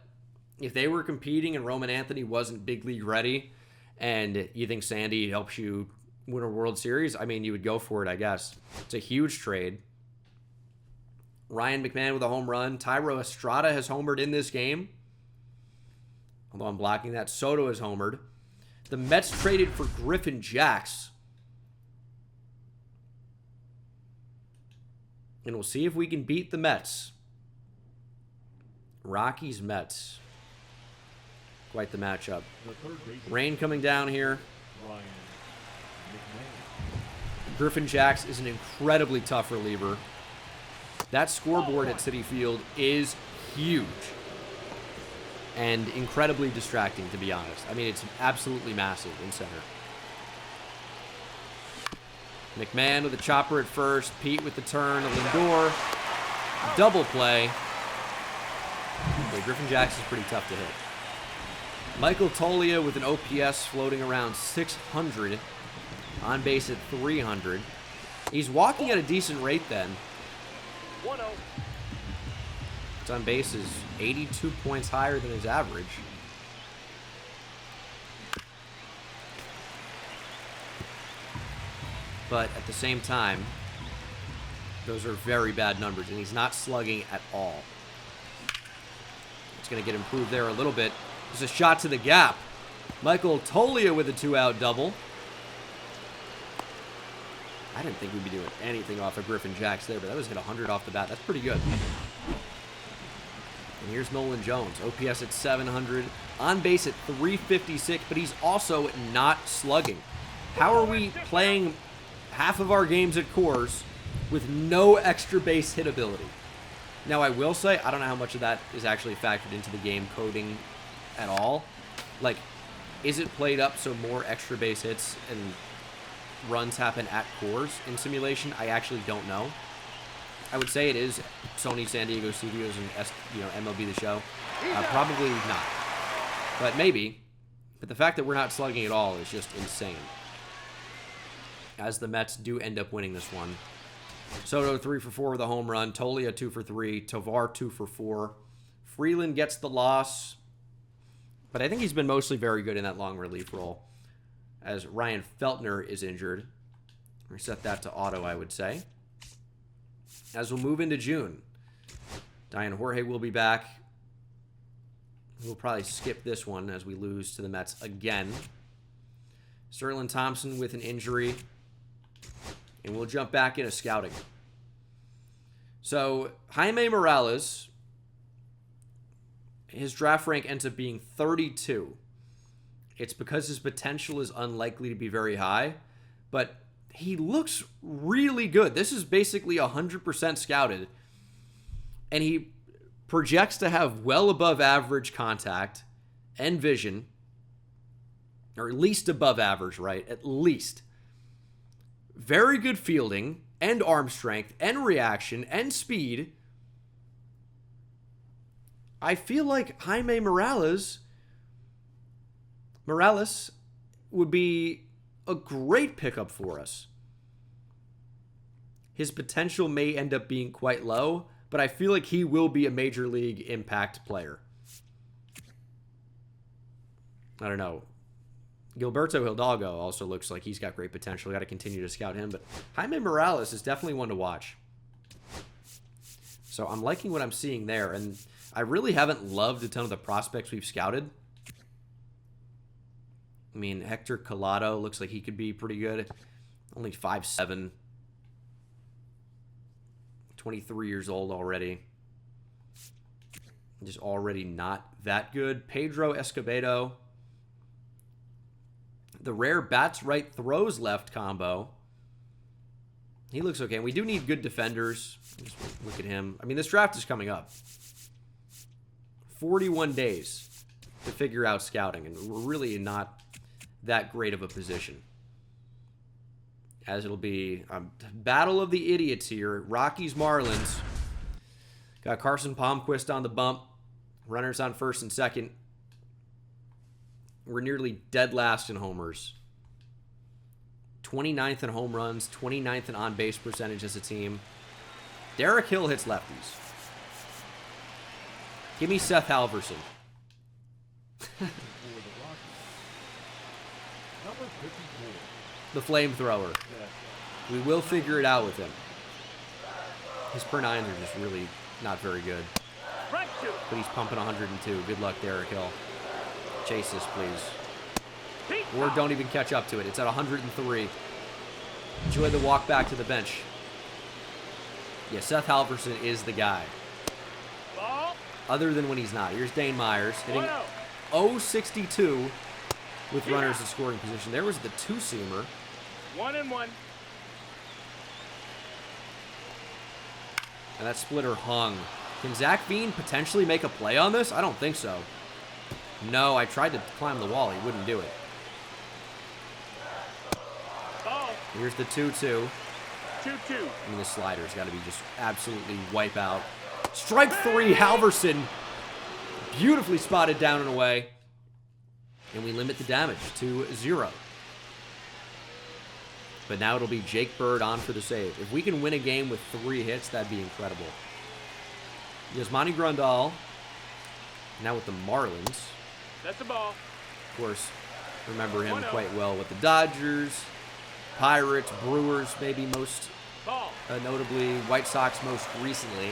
if they were competing and Roman Anthony wasn't big league ready and you think Sandy helps you win a World Series, I mean, you would go for it, I guess. It's a huge trade. Ryan McMahon with a home run. Tyro Estrada has homered in this game. Although I'm blocking that. Soto has homered. The Mets traded for Griffin Jacks. And we'll see if we can beat the Mets. Rockies, Mets. Quite the matchup. Rain coming down here. Griffin Jacks is an incredibly tough reliever. That scoreboard at Citi Field is huge. And incredibly distracting, to be honest. I mean, it's absolutely massive in center. McMahon with a chopper at first. Pete with the turn. Lindor. Double play. Yeah, Griffin Jacks is pretty tough to hit. Michael Toglia with an OPS floating around 600. On base at 300. He's walking at a decent rate then. 1-0. His on base is 82 points higher than his average. But at the same time, those are very bad numbers, and he's not slugging at all. It's going to get improved there a little bit. There's a shot to the gap. Michael Toglia with a 2-out double. I didn't think we'd be doing anything off of Griffin Jacks there, but that was hit 100 off the bat. That's pretty good. And here's Nolan Jones. OPS at 700. On base at 356, but he's also not slugging. How are we playing half of our games at Coors with no extra base hit ability? Now, I will say, I don't know how much of that is actually factored into the game coding at all. Like, is it played up so more extra base hits and runs happen at Coors in simulation? I actually don't know. I would say it is Sony San Diego Studios and MLB The Show. Probably not, but maybe. But the fact that we're not slugging at all is just insane. As the Mets do end up winning this one. Soto 3 for 4 with a home run. Tolia 2 for 3. Tovar 2 for 4. Freeland gets the loss. But I think he's been mostly very good in that long relief role. As Ryan Feltner is injured. Reset that to auto, I would say. As we'll move into June. Diane Jorge will be back. We'll probably skip this one as we lose to the Mets again. Sterling Thompson with an injury. And we'll jump back into scouting. So, Jaime Morales, his draft rank ends up being 32. It's because his potential is unlikely to be very high, but he looks really good. This is basically 100% scouted, and he projects to have well above average contact and vision, or at least above average, right? At least. Very good fielding, and arm strength, and reaction, and speed. I feel like Jaime Morales would be a great pickup for us. His potential may end up being quite low, but I feel like he will be a major league impact player. I don't know. Gilberto Hidalgo also looks like he's got great potential. Got to continue to scout him, but Jaime Morales is definitely one to watch. So I'm liking what I'm seeing there, and I really haven't loved a ton of the prospects we've scouted. I mean, Hector Collado looks like he could be pretty good. Only 5'7". 23 years old already. Just already not that good. Pedro Escobedo. The rare bats right, throws left combo. He looks okay. And we do need good defenders. Just look at him. I mean, this draft is coming up. 41 days to figure out scouting. And we're really not that great of a position. As it'll be a battle of the idiots here. Rockies, Marlins. Got Carson Palmquist on the bump. Runners on first and second. We're nearly dead last in homers. 29th in home runs. 29th in on-base percentage as a team. Derek Hill hits lefties. Give me Seth Halverson. The flamethrower. We will figure it out with him. His per nines are just really not very good. But he's pumping 102. Good luck, Derek Hill. Chase this, please. Or don't even catch up to it. It's at 103. Enjoy the walk back to the bench. Yeah, Seth Halverson is the guy. Other than when he's not. Here's Dane Myers hitting 062 with runners in scoring position. There was the two-seamer. 1-1. And that splitter hung. Can Zach Veen potentially make a play on this? I don't think so. No, I tried to climb the wall. He wouldn't do it. Here's the 2-2. 2-2. I mean, the slider's got to be just absolutely wipe out. Strike three, Halverson. Beautifully spotted down and away. And we limit the damage to 0. But now it'll be Jake Bird on for the save. If we can win a game with 3 hits, that'd be incredible. Yasmani Grandal. Now with the Marlins. That's the ball. Of course, remember him quite well with the Dodgers, Pirates, Brewers, maybe most notably, White Sox most recently.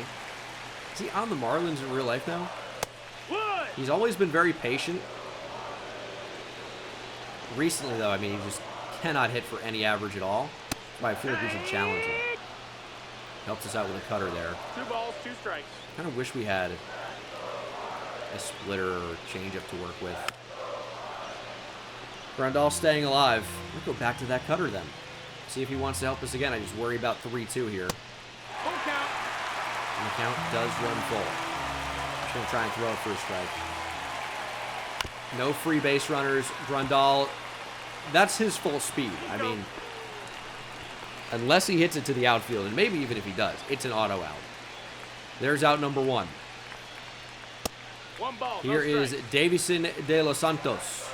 Is he on the Marlins in real life now? He's always been very patient. Recently, though, I mean, he just cannot hit for any average at all. That's why I feel like we should challenge him. Helps us out with a cutter there. 2 balls, 2 strikes. Kind of wish we had a splitter or changeup to work with. Grandal staying alive. We'll go back to that cutter then. See if he wants to help us again. I just worry about 3-2 here. Full count. And the count does run full. Just going to try and throw it for a strike. No free base runners. Grandal, that's his full speed. I mean, unless he hits it to the outfield, and maybe even if he does, it's an auto out. There's out number 1. One ball. Here no is strike. Davison de los Santos,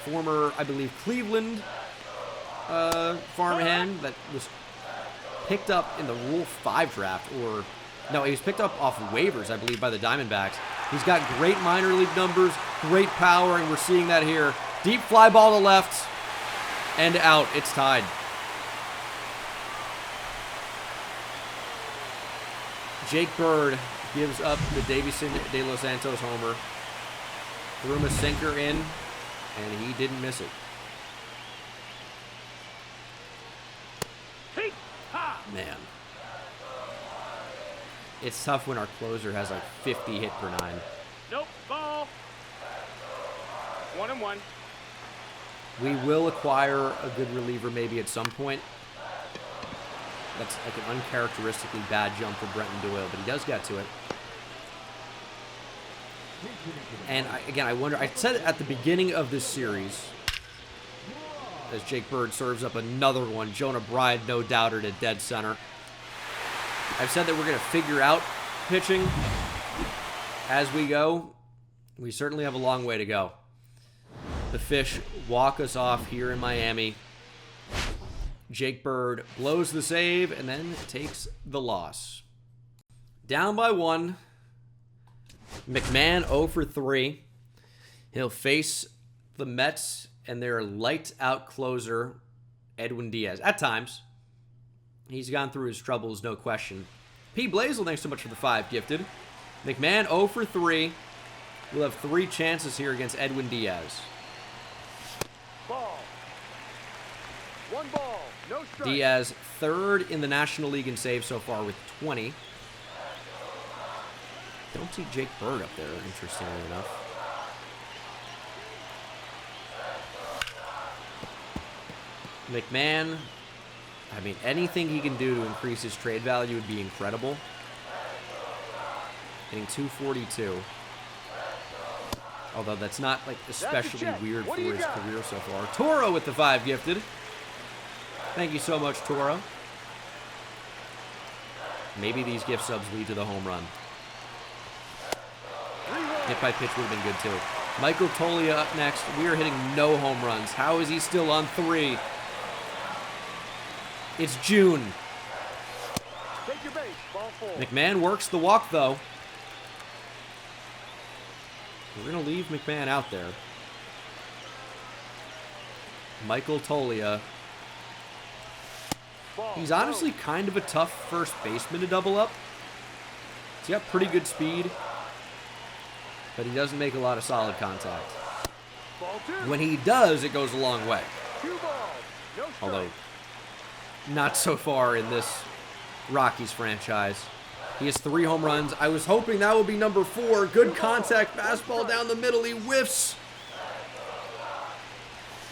former, I believe, Cleveland farmhand that was picked up in the Rule 5 draft, or no, he was picked up off waivers, I believe, by the Diamondbacks. He's got great minor league numbers, great power, and we're seeing that here. Deep fly ball to left, and out. It's tied. Jake Bird gives up the Davison de los Santos homer. Threw him a sinker in, and he didn't miss it. Hey, ha. Man. It's tough when our closer has like 50 hit per 9. Nope. Ball. 1-1. We will acquire a good reliever maybe at some point. That's like an uncharacteristically bad jump for Brenton Doyle, but he does get to it. And again, I wonder, I said it at the beginning of this series, as Jake Bird serves up another one. Jonah Bride, no doubter, to dead center. I've said that we're going to figure out pitching as we go. We certainly have a long way to go. The Fish walk us off here in Miami. Jake Bird blows the save and then takes the loss. Down by 1. McMahon 0 for 3. He'll face the Mets and their lights-out closer, Edwin Diaz. At times, he's gone through his troubles, no question. P. Blazel, thanks so much for the 5 gifted. McMahon 0 for 3. We'll have 3 chances here against Edwin Diaz. Ball. 1 ball. No strike. Diaz, 3rd in the National League in saves so far with 20. Don't see Jake Bird up there, interestingly enough. McMahon, I mean, anything he can do to increase his trade value would be incredible. Hitting 242. Although that's not, like, especially weird for his career so far. Toro with the 5 gifted. Thank you so much, Toro. Maybe these gift subs lead to the home run. Hit by pitch would have been good, too. Michael Toglia up next. We are hitting no home runs. How is he still on 3? It's June. Take your base. Ball 4. McMahon works the walk, though. We're going to leave McMahon out there. Michael Toglia. He's honestly kind of a tough first baseman to double up. He's got pretty good speed, but he doesn't make a lot of solid contact. Ball 2. When he does, it goes a long way. 2 balls. No strike. Although, not so far in this Rockies franchise. He has 3 home runs. I was hoping that would be number 4. Good contact fastball down the middle. He whiffs.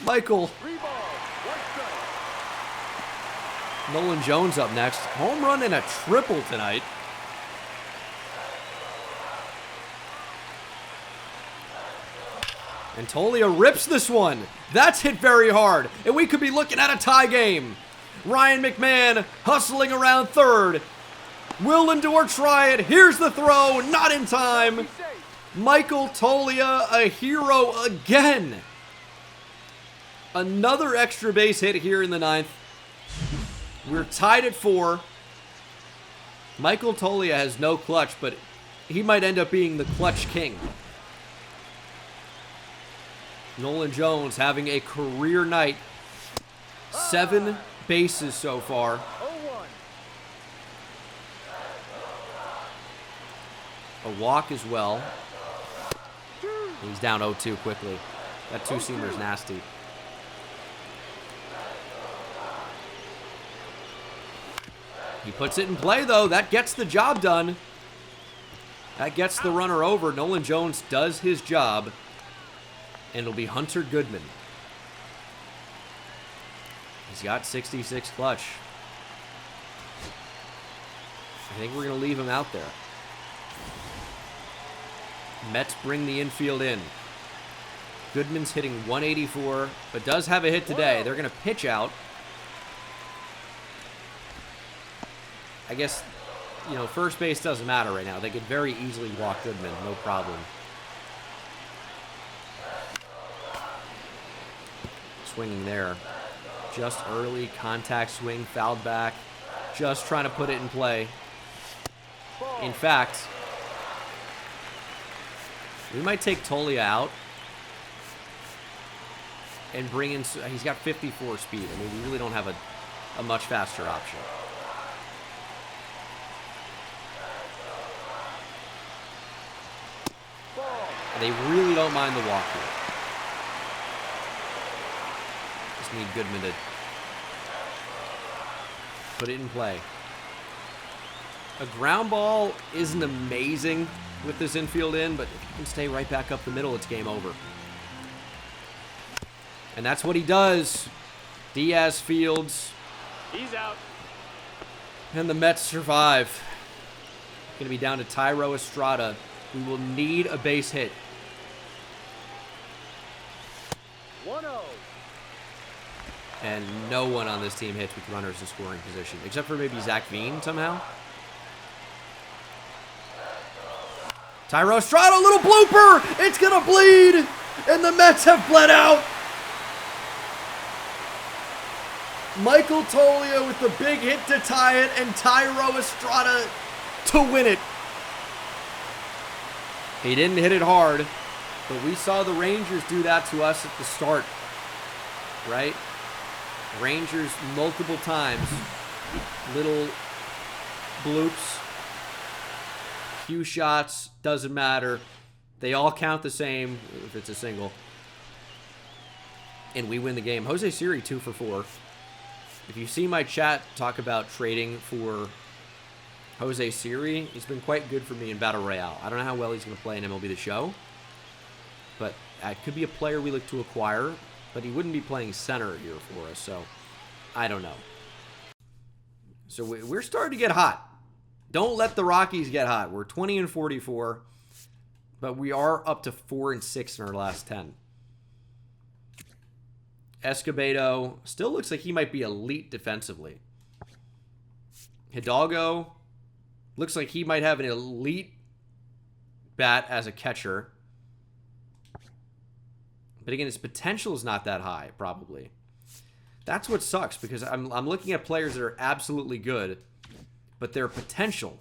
Michael. 3 balls. 1 strike. Nolan Jones up next. Home run and a triple tonight. And Toglia rips this one. That's hit very hard. And we could be looking at a tie game. Ryan McMahon hustling around 3rd. Will Lindor try it? Here's the throw. Not in time. Michael Toglia, a hero again. Another extra base hit here in the 9th. We're tied at 4. Michael Toglia has no clutch, but he might end up being the clutch king. Nolan Jones having a career night. 7 bases so far. 0-1. A walk as well. He's down 0-2 quickly. That 2-seamer's nasty. He puts it in play, though. That gets the job done. That gets the runner over. Nolan Jones does his job. And it'll be Hunter Goodman He's got 66 clutch. I think we're going to leave him out there. Mets bring the infield in. Goodman's hitting 184, but does have a hit today. They're going to pitch out. I guess, you know, first base doesn't matter right now. They could very easily walk Goodman, no problem. Swinging there. Just early, contact swing, fouled back. Just trying to put it in play. In fact, we might take Tolia out and bring in... He's got 54 speed. I mean, we really don't have a much faster option. And they really don't mind the walk here. Just need Goodman to put it in play. A ground ball isn't amazing with this infield in, but if you can stay right back up the middle, it's game over. And that's what he does. Diaz fields. He's out. And the Mets survive. Going to be down to Thairo Estrada. We will need a base hit. 1-0. And no one on this team hits with runners in scoring position, except for maybe Zach Veen somehow. Thairo Estrada, a little blooper. It's going to bleed. And the Mets have bled out. Michael Tolia with the big hit to tie it, and Thairo Estrada to win it. He didn't hit it hard, but we saw the Rangers do that to us at the start, right? Rangers multiple times, little bloops, few shots, doesn't matter. They all count the same if it's a single. And we win the game. Jose Siri 2 for 4. If you see my chat talk about trading for Jose Siri, he's been quite good for me in Battle Royale. I don't know how well he's going to play in MLB The Show, but that could be a player we look to acquire, but he wouldn't be playing center here for us, so I don't know. So we're starting to get hot. Don't let the Rockies get hot. We're 20-44, but we are up to 4-6 in our last 10. Escobedo still looks like he might be elite defensively. Hidalgo looks like he might have an elite bat as a catcher. But again, his potential is not that high, probably. That's what sucks, because I'm looking at players that are absolutely good, but their potential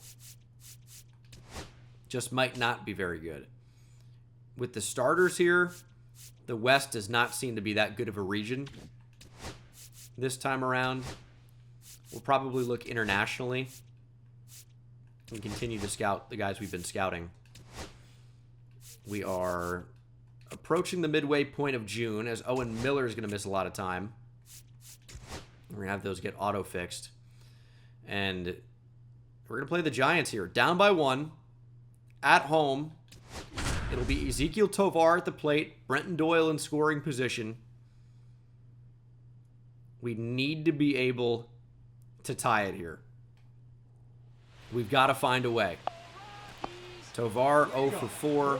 just might not be very good. With the starters here, the West does not seem to be that good of a region this time around. We'll probably look internationally and continue to scout the guys we've been scouting. We are approaching the midway point of June, as Owen Miller is going to miss a lot of time. We're going to have those get auto-fixed. And we're going to play the Giants here. Down by 1. At home. It'll be Ezekiel Tovar at the plate. Brenton Doyle in scoring position. We need to be able to tie it here. We've got to find a way. Tovar 0 for 4.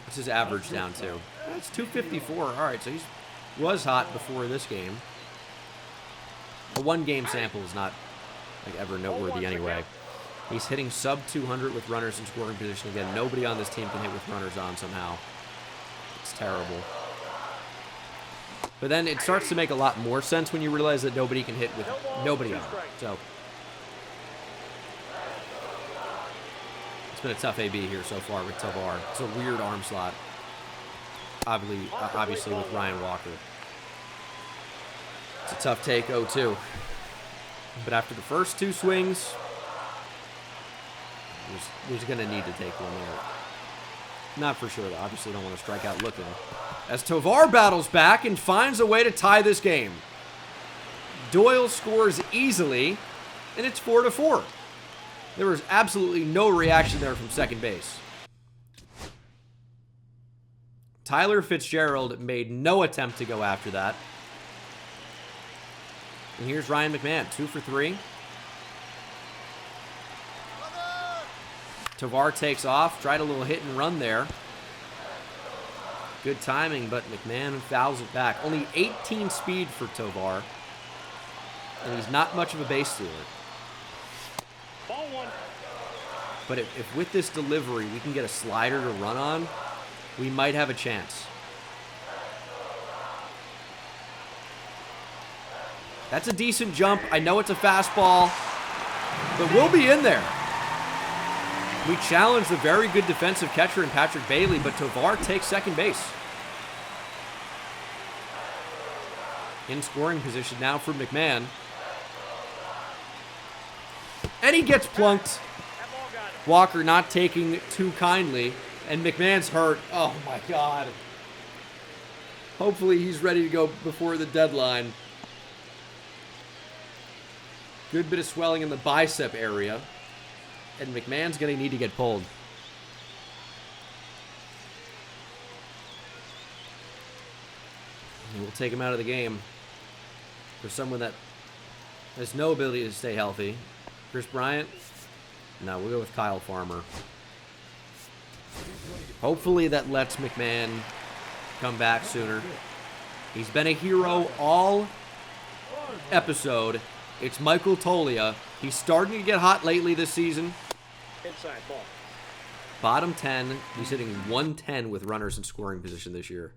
What's his average down to? It's 254. All right, so he was hot before this game. A one-game sample is not like ever noteworthy anyway. He's hitting sub 200 with runners in scoring position. Again, nobody on this team can hit with runners on somehow. It's terrible. But then it starts to make a lot more sense when you realize that nobody can hit with nobody on. So it's been a tough AB here so far with Tovar. It's a weird arm slot. Obviously with Ryan Walker. It's a tough take 0-2. But after the first 2 swings, there's going to need to take one there. Not for sure, though. Obviously don't want to strike out looking. As Tovar battles back and finds a way to tie this game. Doyle scores easily, and it's 4-4. There was absolutely no reaction there from second base. Tyler Fitzgerald made no attempt to go after that. And here's Ryan McMahon, 2 for 3. Tovar takes off, tried a little hit and run there. Good timing, but McMahon fouls it back. Only 18 speed for Tovar. And he's not much of a base stealer. Ball 1. But if with this delivery we can get a slider to run on, we might have a chance. That's a decent jump. I know it's a fastball, but we'll be in there. We challenge the very good defensive catcher in Patrick Bailey, but Tovar takes second base. In scoring position now for McMahon. And he gets plunked. Walker not taking too kindly, and McMahon's hurt. Oh my God. Hopefully he's ready to go before the deadline. Good bit of swelling in the bicep area. And McMahon's going to need to get pulled. And we'll take him out of the game. For someone that has no ability to stay healthy. Chris Bryant? No, we'll go with Kyle Farmer. Hopefully that lets McMahon come back sooner. He's been a hero all episode. It's Michael Toglia. He's starting to get hot lately this season. Inside ball. Bottom 10. He's hitting 110 with runners in scoring position this year.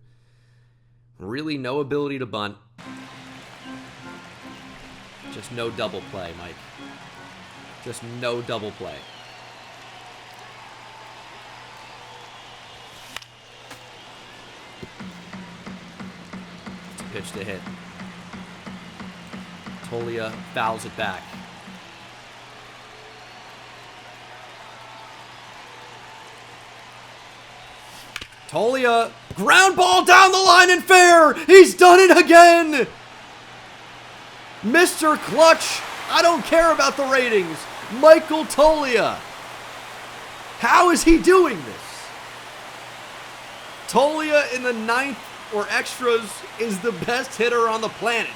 Really no ability to bunt. Just no double play, Mike. Just no double play. It's a pitch to hit. Toglia fouls it back. Toglia, ground ball down the line and fair. He's done it again. Mr. Clutch. I don't care about the ratings. Michael Toglia. How is he doing this? Toglia in the ninth or extras is the best hitter on the planet.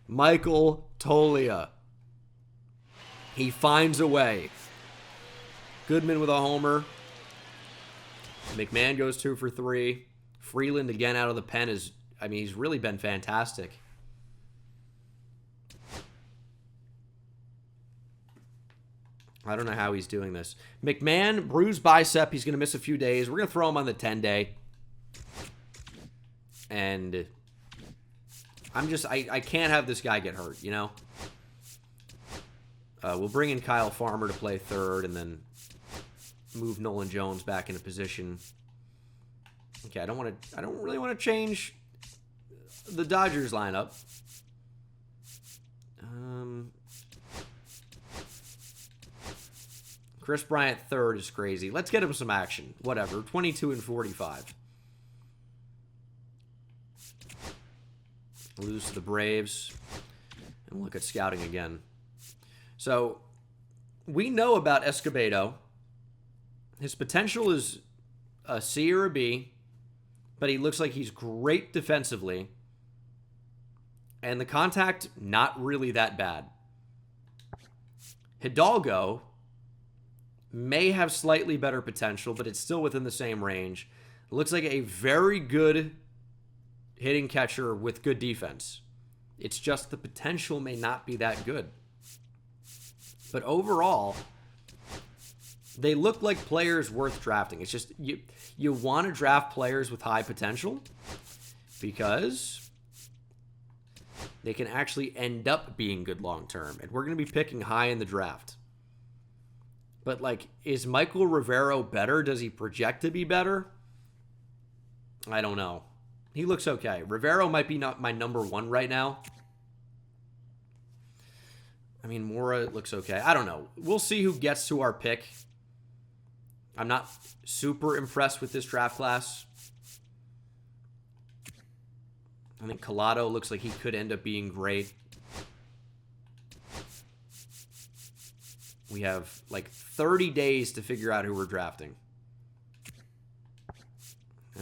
Michael Toglia. He finds a way. Goodman with a homer. McMahon goes 2 for 3. Freeland again out of the pen is, I mean, he's really been fantastic. I don't know how he's doing this. McMahon, bruised bicep. He's going to miss a few days. We're going to throw him on the 10-day. And I can't have this guy get hurt, you know? We'll bring in Kyle Farmer to play third and then move Nolan Jones back into position. Okay, I don't really want to change the Dodgers lineup. Chris Bryant third is crazy. Let's get him some action. Whatever. 22 and 45. Lose to the Braves. And look at scouting again. So, we know about Escobedo. His potential is a C or a B, but he looks like he's great defensively. And the contact, not really that bad. Hidalgo may have slightly better potential, but it's still within the same range. Looks like a very good hitting catcher with good defense. It's just the potential may not be that good. But overall, they look like players worth drafting. It's just you want to draft players with high potential because they can actually end up being good long term. And we're going to be picking high in the draft. But, like, is Michael Rivero better? Does he project to be better? I don't know. He looks okay. Rivero might be not my number one right now. I mean, Mora looks okay. I don't know. We'll see who gets to our pick. I'm not super impressed with this draft class. I think Collado looks like he could end up being great. We have like 30 days to figure out who we're drafting.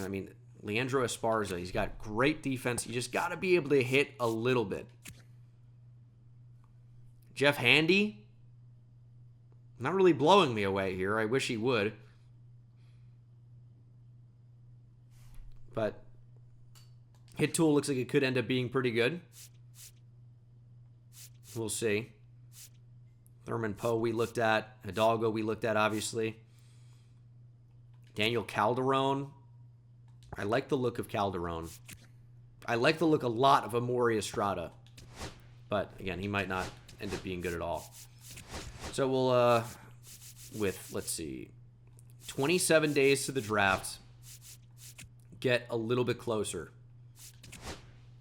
I mean, Leandro Esparza. He's got great defense. You just got to be able to hit a little bit. Jeff Handy. Not really blowing me away here. I wish he would. But hit tool looks like it could end up being pretty good. We'll see. Thurman Poe we looked at. Hidalgo we looked at, obviously. Daniel Calderon. I like the look of Calderon. I like the look a lot of Amori Estrada. But, again, he might not end up being good at all. So we'll, let's see, 27 days to the draft, get a little bit closer.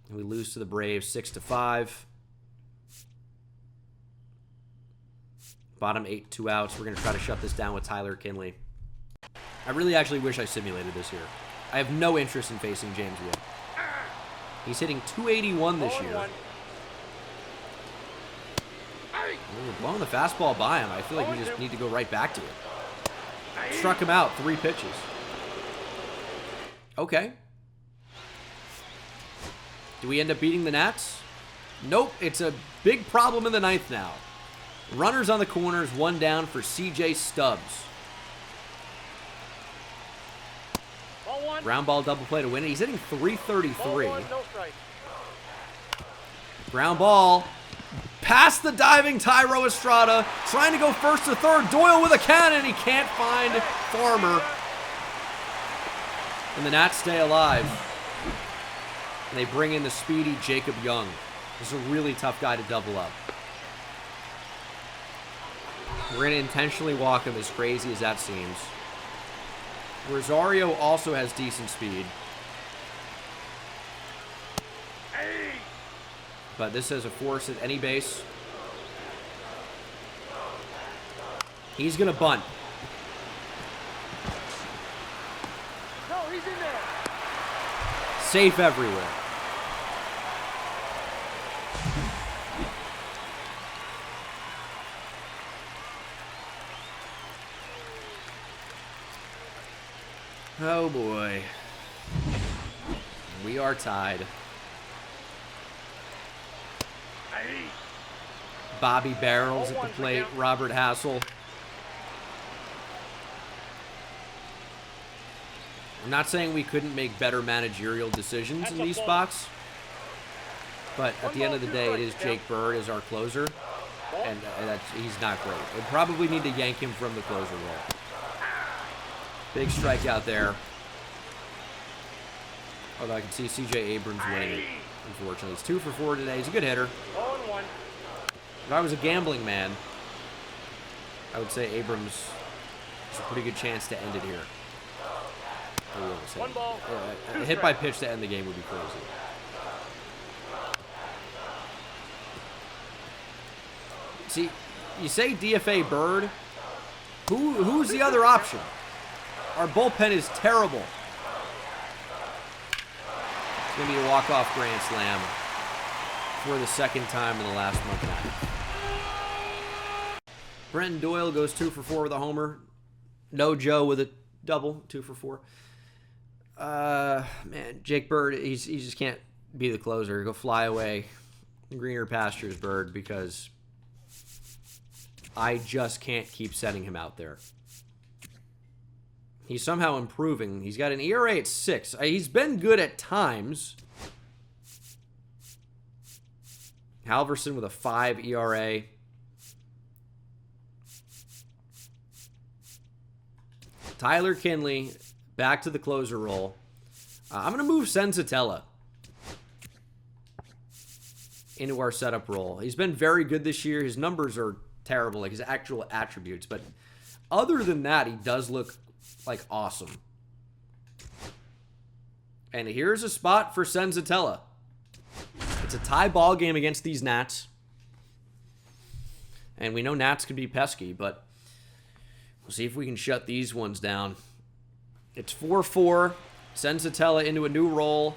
And we lose to the Braves 6-5. Bottom 8, 2 outs. We're going to try to shut this down with Tyler Kinley. I really actually wish I simulated this here. I have no interest in facing James Wood. He's hitting .281 this year. We're blowing the fastball by him. I feel like we just need to go right back to it. Struck him out 3 pitches. Okay. Do we end up beating the Nats? Nope. It's a big problem in the 9th now. Runners on the corners, 1 down for C.J. Stubbs. Ground ball double play to win it. He's hitting .333. Ground ball. Past the diving Tyro Estrada. Trying to go first to third. Doyle with a cannon. He can't find Farmer. And the Nats stay alive. And they bring in the speedy Jacob Young. This is a really tough guy to double up. We're going to intentionally walk him, as crazy as that seems. Rosario also has decent speed. But this has a force at any base. He's going to bunt. No, he's in there. Safe everywhere. Oh boy. We are tied. Bobby Barrels at the plate. Robert Hassel. I'm not saying we couldn't make better managerial decisions in these spots. But at the end of the day, it is Jake Bird as our closer. And he's not great. We'll probably need to yank him from the closer role. Big strikeout there. Although I can see C.J. Abrams winning it, unfortunately. He's 2 for 4 today. He's a good hitter. If I was a gambling man, I would say Abrams has a pretty good chance to end it here. One ball. A hit by pitch to end the game would be crazy. See, you say DFA Bird. Who's the other option? Our bullpen is terrible. It's going to be a walk-off grand slam for the second time in the last month and a half. Brenton Doyle goes 2 for 4 with a homer. No Joe with a double, 2 for 4. Man, Jake Bird, he just can't be the closer. Go fly away. Greener pastures, Bird, because I just can't keep sending him out there. He's somehow improving. He's got an ERA at 6. He's been good at times. Halverson with a 5 ERA. Tyler Kinley back to the closer role. I'm going to move Senzatella into our setup role. He's been very good this year. His numbers are terrible, like his actual attributes. But other than that, he does look like awesome. And here's a spot for Senzatella. It's a tie ball game against these Nats. And we know Nats can be pesky, but we'll see if we can shut these ones down. It's 4-4. Senzatella into a new role.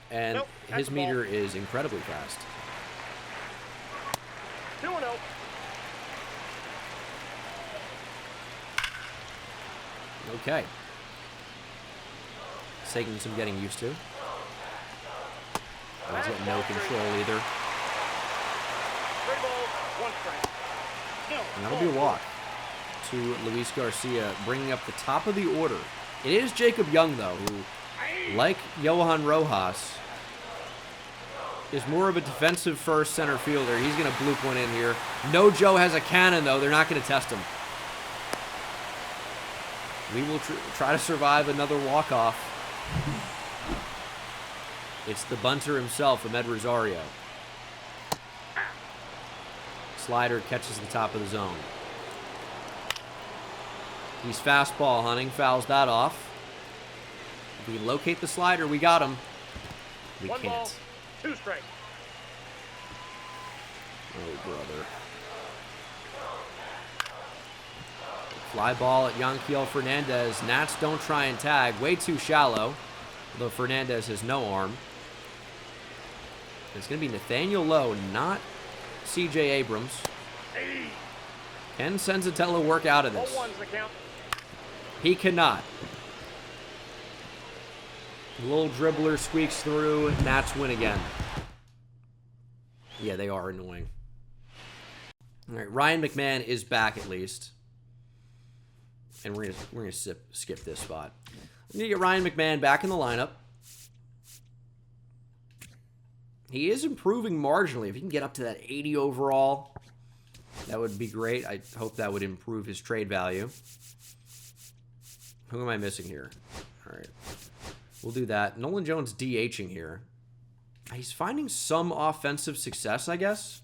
And his meter is incredibly fast. 2-0. Okay. It's taking some getting used to. Oh, he's got no control either. And that'll be a walk to Luis Garcia, bringing up the top of the order. It is Jacob Young, though, who, like Johan Rojas, is more of a defensive first center fielder. He's going to bloop one in here. No Joe has a cannon, though. They're not going to test him. We will try to survive another walk-off. It's the bunter himself, Ahmed Rosario. Slider catches the top of the zone. He's fastball hunting, fouls that off. If we locate the slider, we got him. We can't. Ball, 2 strikes. Oh, brother. Fly ball at Yanquiel Fernandez. Nats don't try and tag. Way too shallow. Although Fernandez has no arm. It's going to be Nathaniel Lowe, not C.J. Abrams. Can Senzatella work out of this? He cannot. The little dribbler squeaks through. Nats win again. Yeah, they are annoying. All right, Ryan McMahon is back at least. And we're gonna skip this spot. We're going to get Ryan McMahon back in the lineup. He is improving marginally. If he can get up to that 80 overall, that would be great. I hope that would improve his trade value. Who am I missing here? All right. We'll do that. Nolan Jones DHing here. He's finding some offensive success, I guess.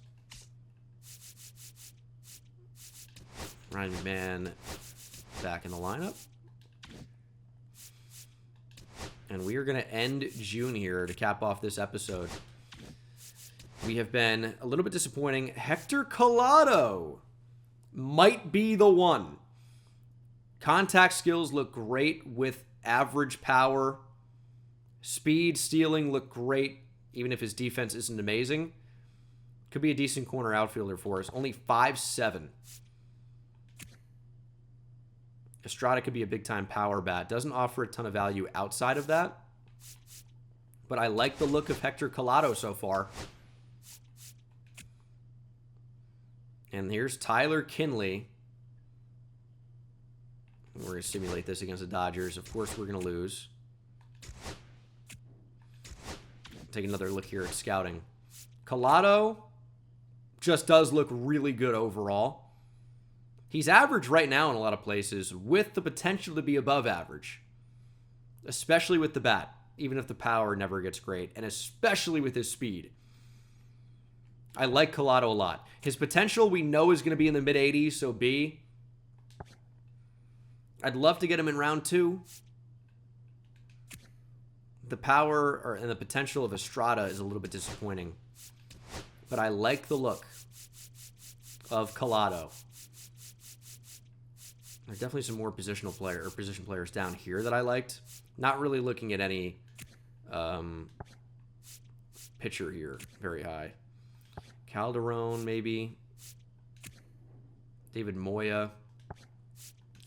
Ryan McMahon back in the lineup. And we are going to end June here to cap off this episode. We have been a little bit disappointing. Hector Collado might be the one. Contact skills look great with average power. Speed, stealing look great, even if his defense isn't amazing. Could be a decent corner outfielder for us. Only 5'7". Estrada could be a big-time power bat. Doesn't offer a ton of value outside of that. But I like the look of Hector Collado so far. And here's Tyler Kinley. We're going to simulate this against the Dodgers. Of course, we're going to lose. Take another look here at scouting. Collado just does look really good overall. He's average right now in a lot of places with the potential to be above average. Especially with the bat, even if the power never gets great. And especially with his speed. I like Collado a lot. His potential we know is going to be in the mid-80s, so B. I'd love to get him in round 2. The power and the potential of Estrada is a little bit disappointing. But I like the look of Collado. There's definitely some more position players down here that I liked. Not really looking at any pitcher here very high. Calderon, maybe. David Moya.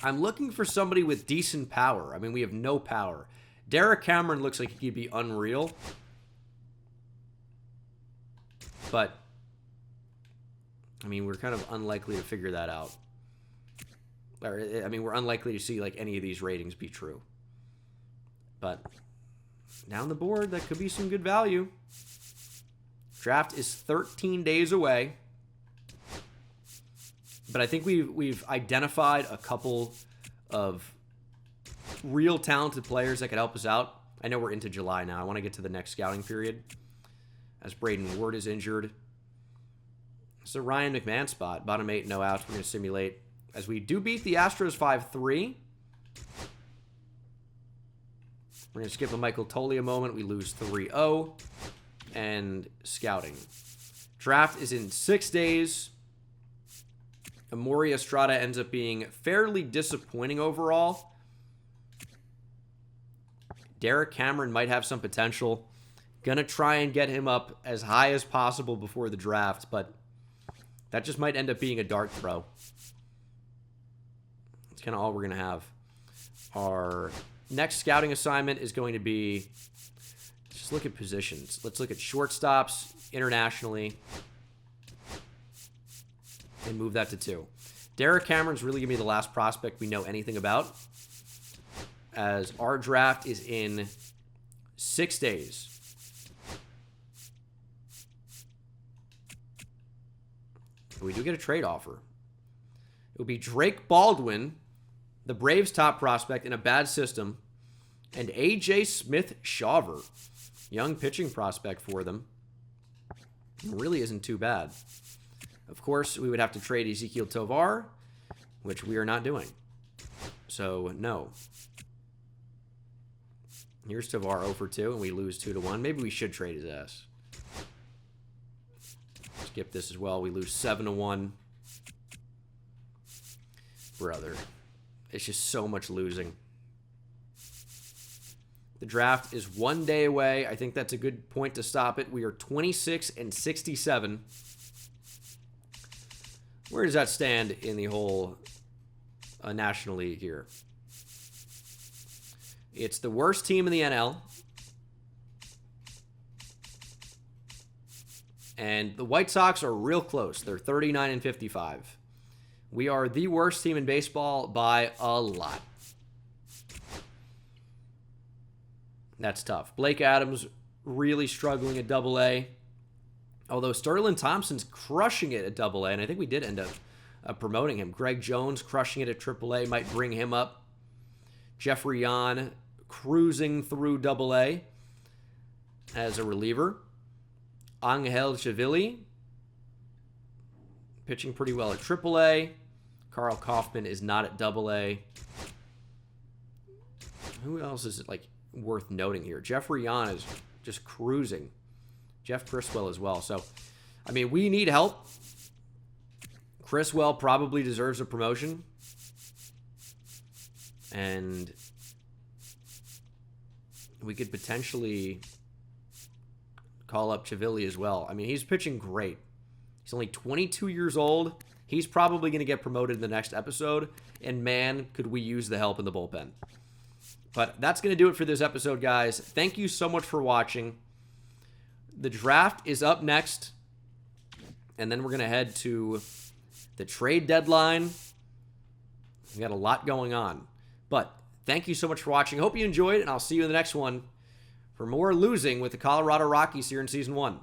I'm looking for somebody with decent power. I mean, we have no power. Derek Cameron looks like he could be unreal. But, I mean, we're kind of unlikely to figure that out. Or, I mean, we're unlikely to see, like, any of these ratings be true. But, down the board, that could be some good value. Draft is 13 days away. But I think we've identified a couple of real talented players that could help us out. I know we're into July now. I want to get to the next scouting period. As Braden Ward is injured. It's a Ryan McMahon spot. Bottom 8, no outs. We're going to simulate. As we do beat the Astros 5-3. We're going to skip a Michael Toglia moment. We lose 3-0. And scouting. Draft is in 6 days. Amori Estrada ends up being fairly disappointing overall. Derek Cameron might have some potential. Gonna try and get him up as high as possible before the draft, but that just might end up being a dart throw. That's kind of all we're gonna have. Our next scouting assignment is going to be, just look at positions. Let's look at shortstops internationally and move that to 2. Derek Cameron's really going to be the last prospect we know anything about, as our draft is in 6 days. We do get a trade offer. It would be Drake Baldwin, the Braves' top prospect in a bad system, and A.J. Smith-Shawver, young pitching prospect for them. It really isn't too bad. Of course, we would have to trade Ezekiel Tovar, which we are not doing. So, no. Here's Tovar 0 for 2, and we lose 2-1. Maybe we should trade his ass. Skip this as well. We lose 7-1. Brother. It's just so much losing. The draft is 1 day away. I think that's a good point to stop it. We are 26-67. Where does that stand in the whole National League here? It's the worst team in the NL. And the White Sox are real close. They're 39-55. We are the worst team in baseball by a lot. That's tough. Blake Adams really struggling at Double-A. Although Sterling Thompson's crushing it at Double-A, and I think we did end up promoting him. Greg Jones crushing it at Triple-A might bring him up. Jeffrey Yan cruising through Double-A as a reliever. Angel Chavili pitching pretty well at Triple-A. Carl Kaufman is not at Double-A. Who else is like worth noting here? Jeffrey Yan is just cruising. Jeff Criswell as well. So, I mean, we need help. Criswell probably deserves a promotion. And we could potentially call up Chavili as well. I mean, he's pitching great. He's only 22 years old. He's probably going to get promoted in the next episode. And man, could we use the help in the bullpen. But that's going to do it for this episode, guys. Thank you so much for watching. The draft is up next. And then we're going to head to the trade deadline. We got a lot going on. But thank you so much for watching. Hope you enjoyed, and I'll see you in the next one for more losing with the Colorado Rockies here in Season 1.